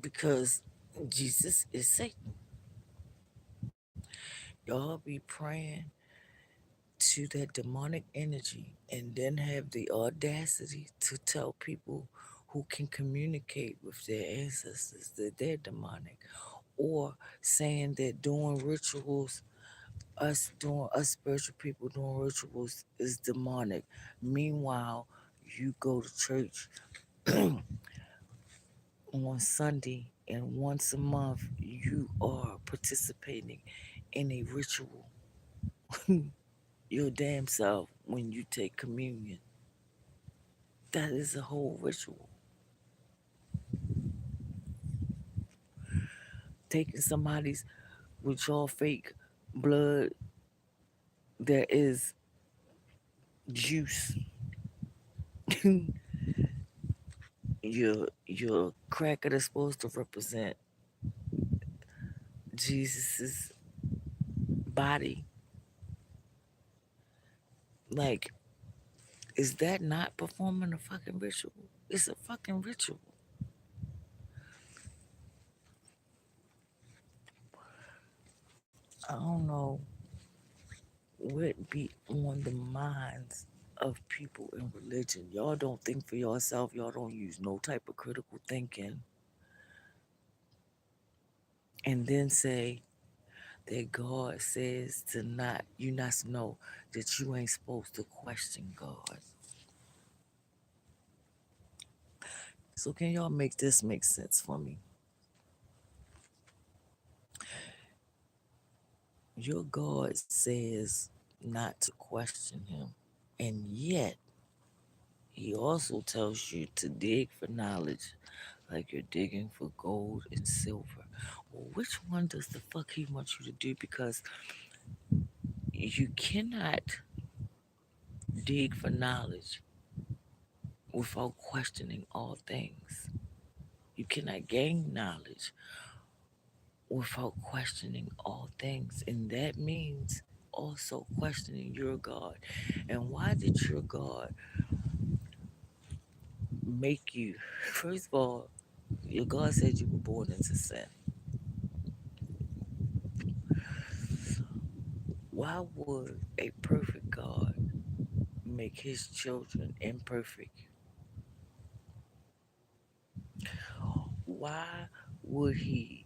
Because Jesus is Satan. Y'all be praying to that demonic energy and then have the audacity to tell people who can communicate with their ancestors that they're demonic, or saying that doing rituals, us spiritual people doing rituals is demonic. Meanwhile, you go to church on Sunday and once a month you are participating in a ritual your damn self when you take communion. That is a whole ritual. Taking somebody's with your fake blood, there is juice. Your cracker that's supposed to represent Jesus's body. Like, is that not performing a fucking ritual? It's a fucking ritual. I don't know what be on the minds of people in religion. Y'all don't think for yourself. Y'all don't use no type of critical thinking. And then say that God says to not, you not to know that you ain't supposed to question God. So can y'all make this make sense for me? Your God says not to question him. And yet he also tells you to dig for knowledge like you're digging for gold and silver. Well, which one does the fuck he want you to do? Because you cannot dig for knowledge without questioning all things. You cannot gain knowledge without questioning all things. And that means also questioning your God. And why did your God make you? First of all, your God said you were born into sin. Why would a perfect God make his children imperfect? Why would he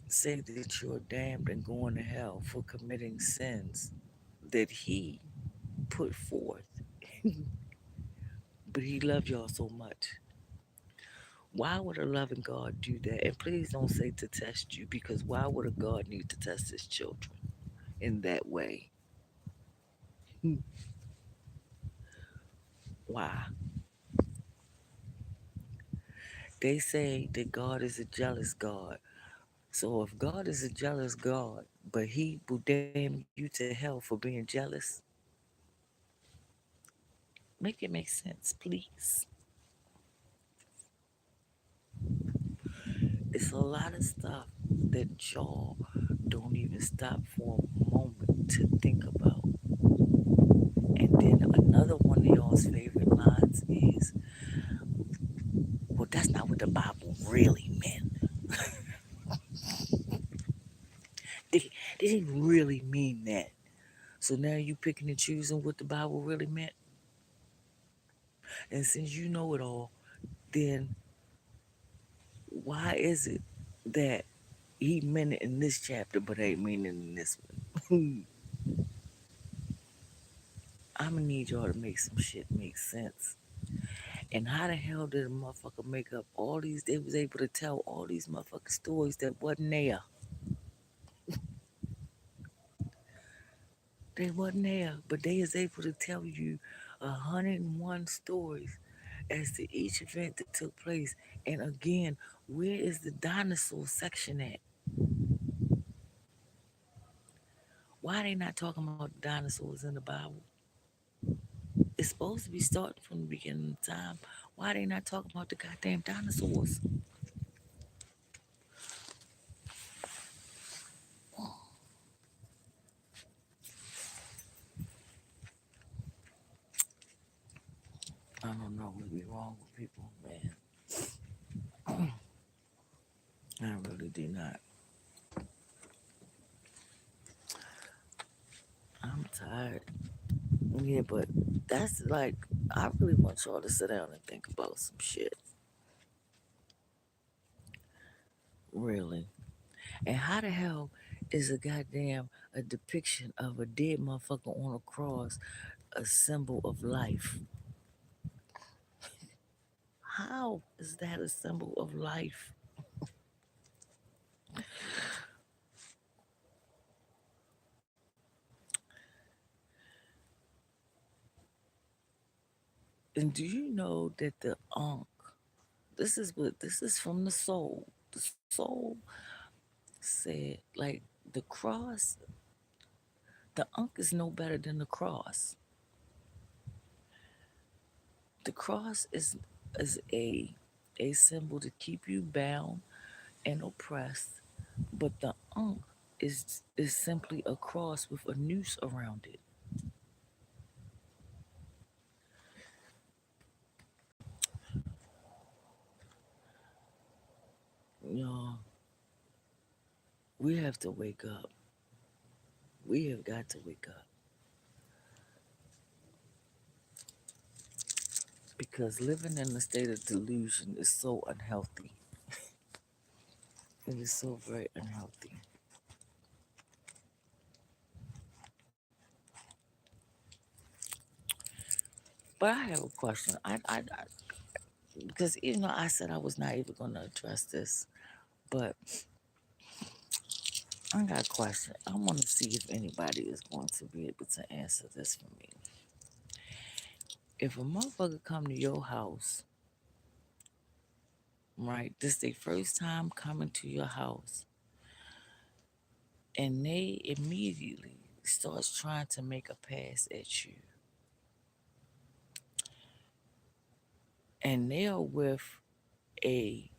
say that you're damned and going to hell for committing sins that he put forth? But he loved y'all so much. Why would a loving God do that? And please don't say to test you, because why would a God need to test his children in that way? Why? They say that God is a jealous God. So if God is a jealous God, but he will damn you to hell for being jealous, make it make sense, please. It's a lot of stuff that y'all don't even stop for a moment to think about. And then another one of y'all's favorite lines is, well, that's not what the Bible really meant. They didn't really mean that. So now you picking and choosing what the Bible really meant. And since you know it all, then why is it that he meant it in this chapter but ain't meaning it in this one? I'm gonna need y'all to make some shit make sense. And how the hell did a motherfucker make up all these? They was able to tell all these motherfucking stories that wasn't there. They wasn't there, but they is able to tell you 101 stories as to each event that took place. And again, where is the dinosaur section at? Why they not talking about dinosaurs in the Bible? It's supposed to be starting from the beginning of time. Why they not talking about the goddamn dinosaurs? I don't know what be wrong with people, man. I really do not. I'm tired. Yeah, but that's like, I really want y'all to sit down and think about some shit. Really. And how the hell is a depiction of a dead motherfucker on a cross a symbol of life? How is that a symbol of life? And do you know that the Ankh, this is from the soul. The soul said, like, the cross, the Ankh is no better than the cross. The cross is a symbol to keep you bound and oppressed, but the Ankh is simply a cross with a noose around it. You know, we have to wake up. We have got to wake up because living in a state of delusion is so unhealthy. It is so very unhealthy. But I have a question. Because I said I was not even going to address this, but I got a question. I want to see if anybody is going to be able to answer this for me. If a motherfucker come to your house, right? This their first time coming to your house, and they immediately starts trying to make a pass at you. and they are with a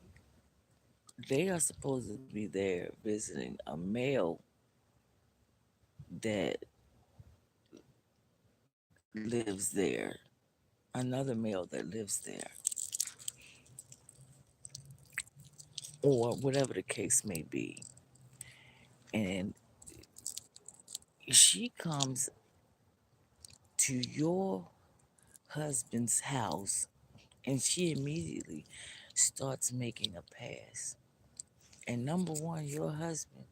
they are supposed to be there visiting a male that lives there, another male that lives there, or whatever the case may be. And she comes to your husband's house and she immediately starts making a pass. And number one, your husband,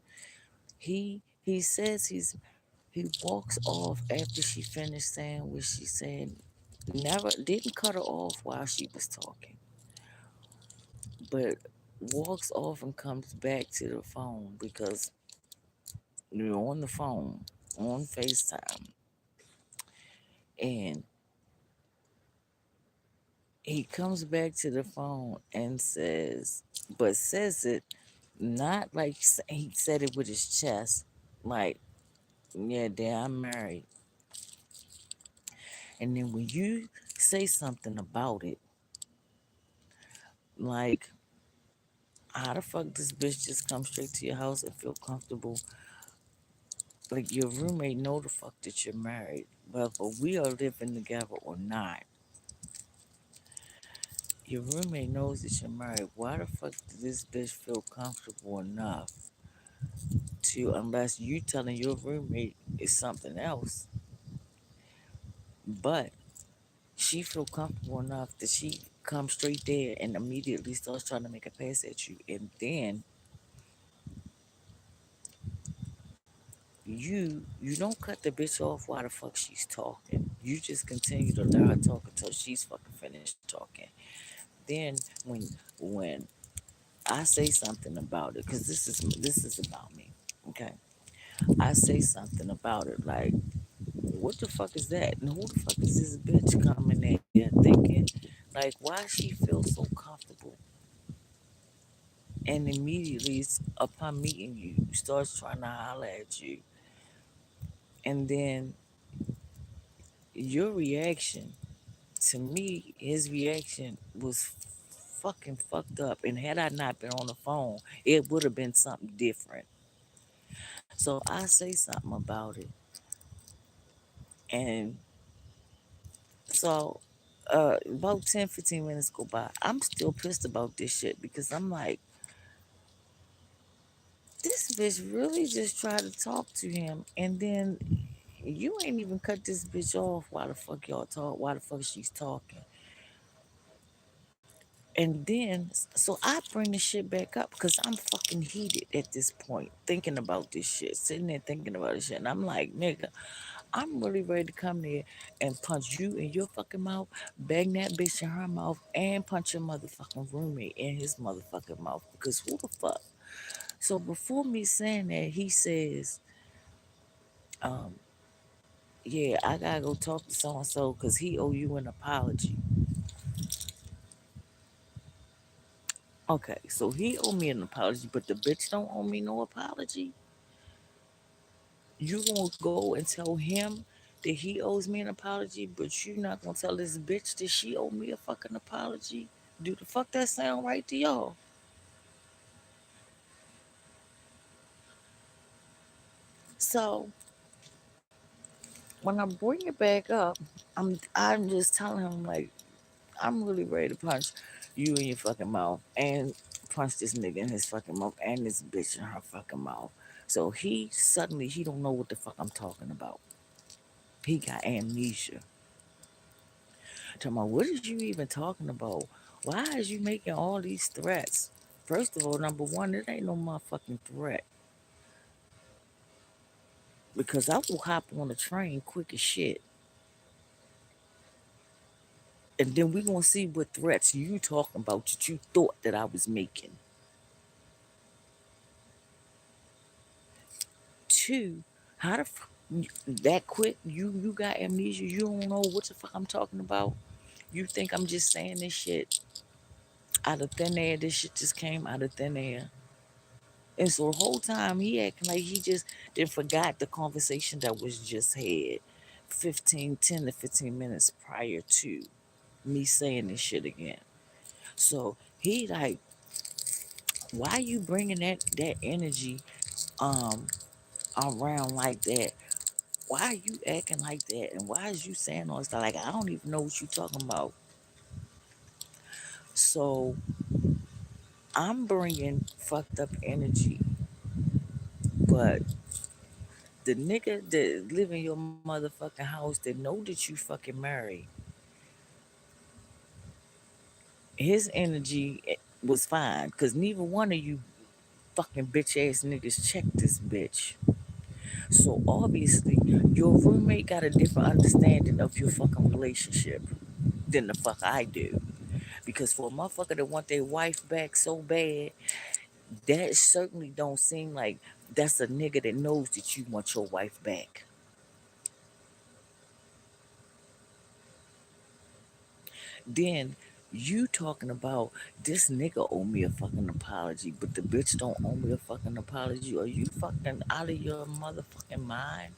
he says he walks off after she finished saying what she said. Never didn't cut her off while she was talking, but walks off and comes back to the phone because you're on the phone on FaceTime. And he comes back to the phone and says, but says it not like he said it with his chest, like, yeah, dad, I'm married. And then when you say something about it, like, how the fuck this bitch just come straight to your house and feel comfortable? Like, your roommate know the fuck that you're married, whether we are living together or not. Your roommate knows that you're married. Why the fuck did this bitch feel comfortable enough to, unless you telling your roommate is something else, but she feel comfortable enough that she comes straight there and immediately starts trying to make a pass at you, and then you don't cut the bitch off while the fuck she's talking. You just continue to let her talk until she's fucking finished talking. Then when I say something about it, because this is about me, okay? I say something about it like, what the fuck is that? And who the fuck is this bitch coming in here thinking, like, why she feel so comfortable? And immediately, upon meeting you, starts trying to holler at you. And then your reaction, to me, his reaction was fucking fucked up. And had I not been on the phone, it would have been something different. So I say something about it. And so about 10, 15 minutes go by. I'm still pissed about this shit because I'm like, this bitch really just tried to talk to him. And then you ain't even cut this bitch off while the fuck y'all talk, while the fuck she's talking. And then, so I bring the shit back up because I'm fucking heated at this point, thinking about this shit, sitting there thinking about this shit. And I'm like, nigga, I'm really ready to come there and punch you in your fucking mouth, bang that bitch in her mouth, and punch your motherfucking roommate in his motherfucking mouth. Because who the fuck? So before me saying that, he says, um, yeah, I gotta go talk to so and so because he owe you an apology. Okay, so he owe me an apology, but the bitch don't owe me no apology. You gonna go and tell him that he owes me an apology, but you not gonna tell this bitch that she owe me a fucking apology? Do the fuck that sound right to y'all? So when I bring it back up, I'm just telling him like, I'm really ready to punch you in your fucking mouth and punch this nigga in his fucking mouth and this bitch in her fucking mouth. So he don't know what the fuck I'm talking about. He got amnesia. Talking about, what is you even talking about? Why is you making all these threats? First of all, number one, it ain't no motherfucking threat. Because I will hop on a train quick as shit. And then we gonna see what threats you talking about that you thought that I was making. Two, how the fuck that quick you got amnesia? You don't know what the fuck I'm talking about? You think I'm just saying this shit out of thin air? This shit just came out of thin air. And so the whole time he acting like he just didn't forgot the conversation that was just had 10 to 15 minutes prior to. me saying this shit again. So he like, why you bringing that energy um around like that? Why are you acting like that? And why is you saying all this stuff? Like, I don't even know what you talking about. So I'm bringing fucked up energy, but the nigga that live in your motherfucking house that know that you fucking married, his energy was fine because neither one of you fucking bitch ass niggas checked this bitch. So obviously, your roommate got a different understanding of your fucking relationship than the fuck I do. Because for a motherfucker that want their wife back so bad, that certainly don't seem like that's a nigga that knows that you want your wife back. Then you talking about this nigga owe me a fucking apology, but the bitch don't owe me a fucking apology. Are you fucking out of your motherfucking mind?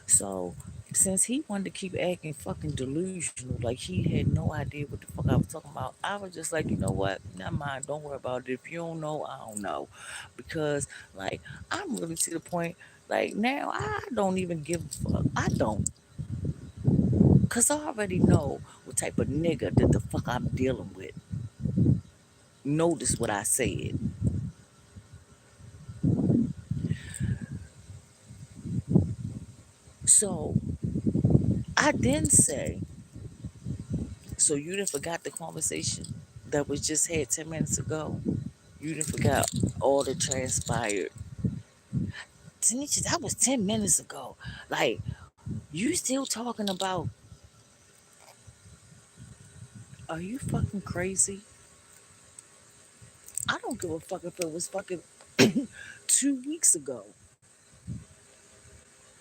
So since he wanted to keep acting fucking delusional, like he had no idea what the fuck I was talking about, I was just like, you know what? Never mind. Don't worry about it. If you don't know, I don't know. Because like I'm really to the point. Like now, I don't even give a fuck. I don't, cause I already know what type of nigga that the fuck I'm dealing with. Notice what I said. So I then say, so you didn't forgot the conversation that was just had 10 minutes ago. You didn't forgot all that transpired. Tanisha, that was 10 minutes ago. Like you still talking about? Are you fucking crazy? I don't give a fuck if it was fucking 2 weeks ago.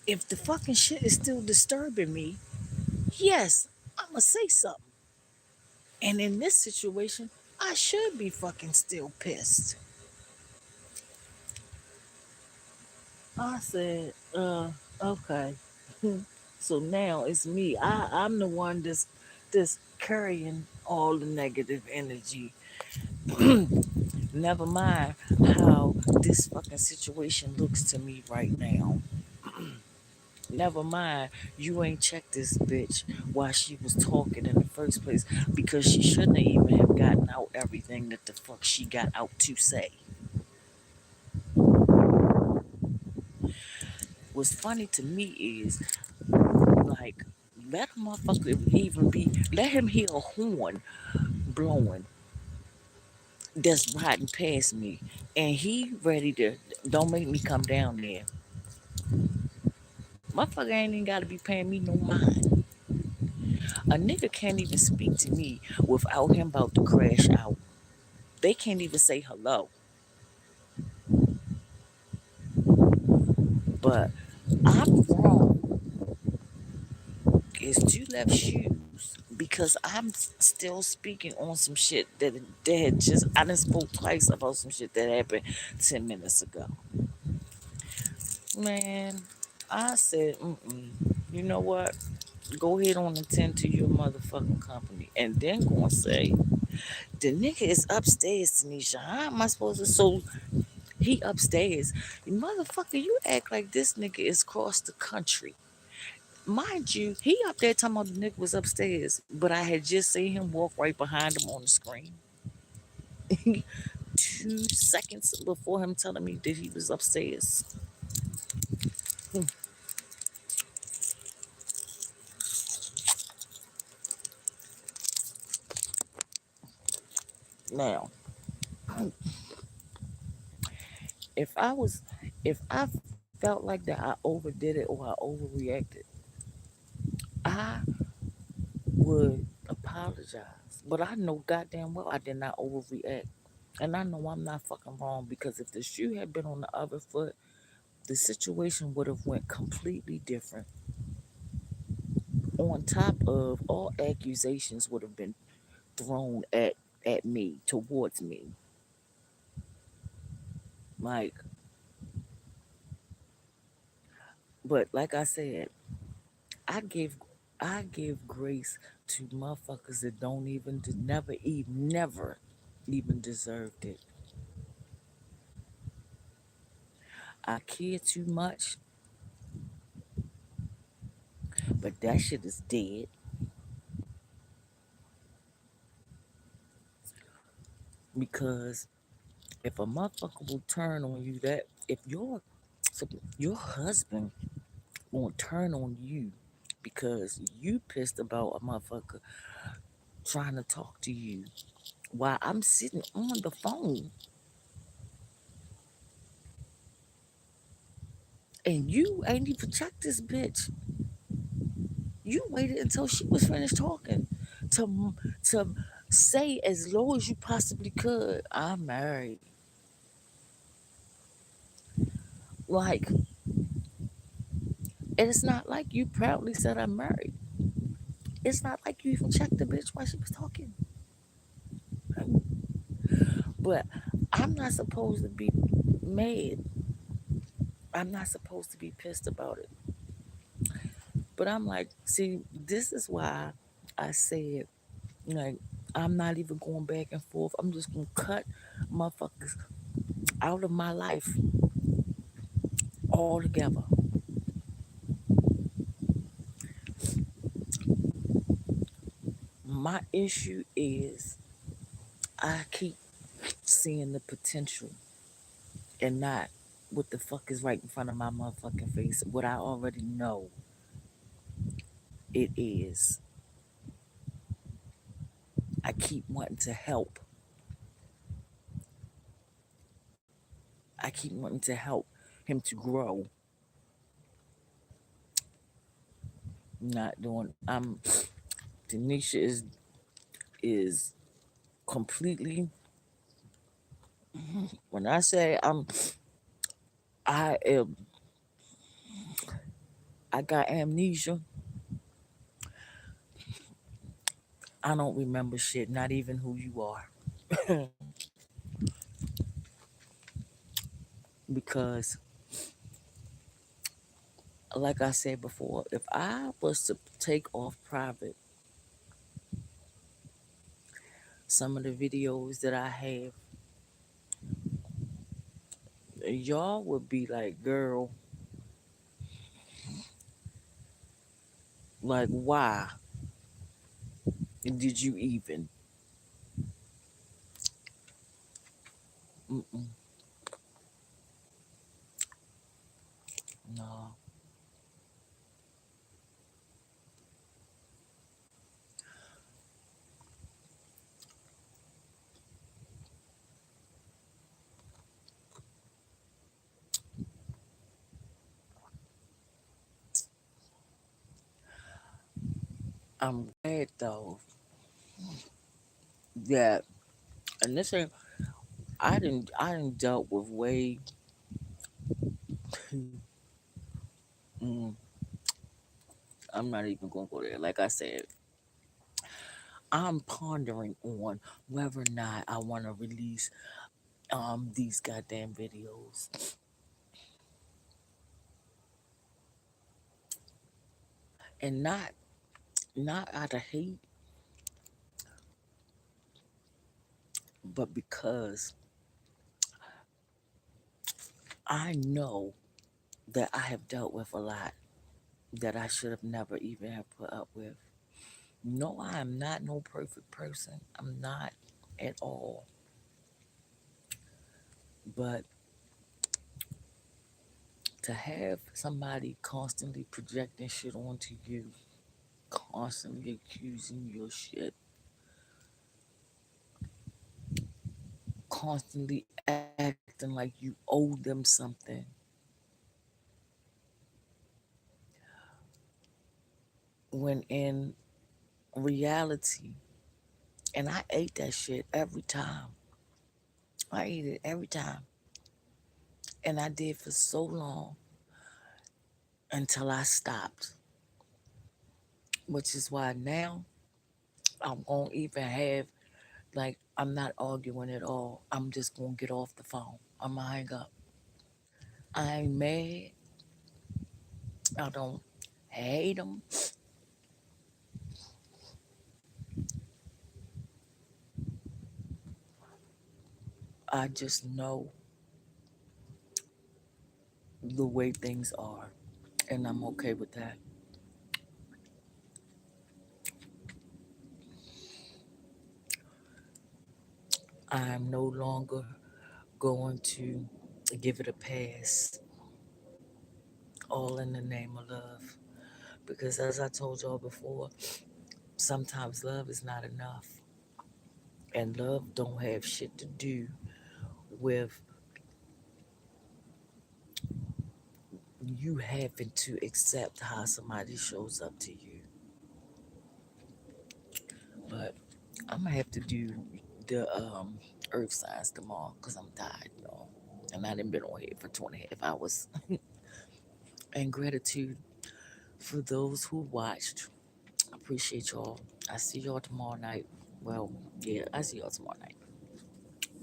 If the fucking shit is still disturbing me, yes, I'ma say something. And in this situation, I should be fucking still pissed. I said, okay. So now it's me. I'm the one that's carrying all the negative energy. Never mind how this fucking situation looks to me right now. Never mind, you ain't checked this bitch while she was talking in the first place because she shouldn't even have gotten out everything that the fuck she got out to say. What's funny to me is like let a motherfucker even be let him hear a horn blowing that's riding past me and he ready to don't make me come down there. Motherfucker ain't even gotta be paying me no mind. A nigga can't even speak to me without him about to crash out. They can't even say hello. But I'm wrong is two left shoes because I'm still speaking on some shit that had just I done spoke twice about some shit that happened 10 minutes ago. Man, I said, you know what? Go ahead on and tend to your motherfucking company, and then go and say the nigga is upstairs, Tanisha. How am I supposed to? So he upstairs, motherfucker. You act like this nigga is across the country. Mind you, he up there talking about the nigga was upstairs, but I had just seen him walk right behind him on the screen. 2 seconds before him telling me that he was upstairs. Now, if I was, if I felt like that I overdid it or I overreacted, I would apologize. But I know goddamn well I did not overreact. And I know I'm not fucking wrong because if the shoe had been on the other foot, the situation would have went completely different. On top of all accusations would have been thrown at me towards me. Like, but like I said, I give I give grace to motherfuckers that don't even never even deserved it. I care too much, but that shit is dead. Because if a motherfucker will turn on you, that if your husband won't turn on you because you pissed about a motherfucker trying to talk to you while I'm sitting on the phone and you ain't even checked this bitch. You waited until she was finished talking to say as low as you possibly could, I'm married. Like, and it's not like you proudly said I'm married. It's not like you even checked the bitch while she was talking. But I'm not supposed to be mad. I'm not supposed to be pissed about it. But I'm like, see, this is why I said, like, I'm not even going back and forth. I'm just gonna cut motherfuckers out of my life altogether. My issue is I keep seeing the potential and not what the fuck is right in front of my motherfucking face. What I already know it is. I keep wanting to help. I keep wanting to help him to grow. Not doing. Denisha is completely. When I say I am. I got amnesia. I don't remember shit. Not even who you are. Because, like I said before, if I was to take off private some of the videos that I have, y'all would be like, girl, like, why did you even? Mm-mm, no. I'm glad though that, and this ain't, I didn't dealt with way, mm, I'm not even gonna go there. Like I said, I'm pondering on whether or not I want to release these goddamn videos, and not out of hate, but because I know that I have dealt with a lot that I should have never even have put up with. No, I am not no perfect person. I'm not at all. But to have somebody constantly projecting shit onto you, constantly accusing your shit, constantly acting like you owe them something, when in reality, and I ate that shit every time. I ate it every time. And I did for so long until I stopped, which is why now I won't even have, like, I'm not arguing at all. I'm just gonna get off the phone. I'm gonna hang up. I ain't mad. I don't hate them. I just know the way things are, and I'm okay with that. I'm no longer going to give it a pass, all in the name of love. Because as I told y'all before, sometimes love is not enough. And love don't have shit to do with you having to accept how somebody shows up to you. But I'm gonna have to do the earth signs tomorrow because I'm tired, y'all. And I done been on here for 2.5 hours. And gratitude for those who watched. Appreciate y'all. I see y'all tomorrow night. Well, yeah, I see y'all tomorrow night.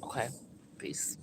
Okay. Peace.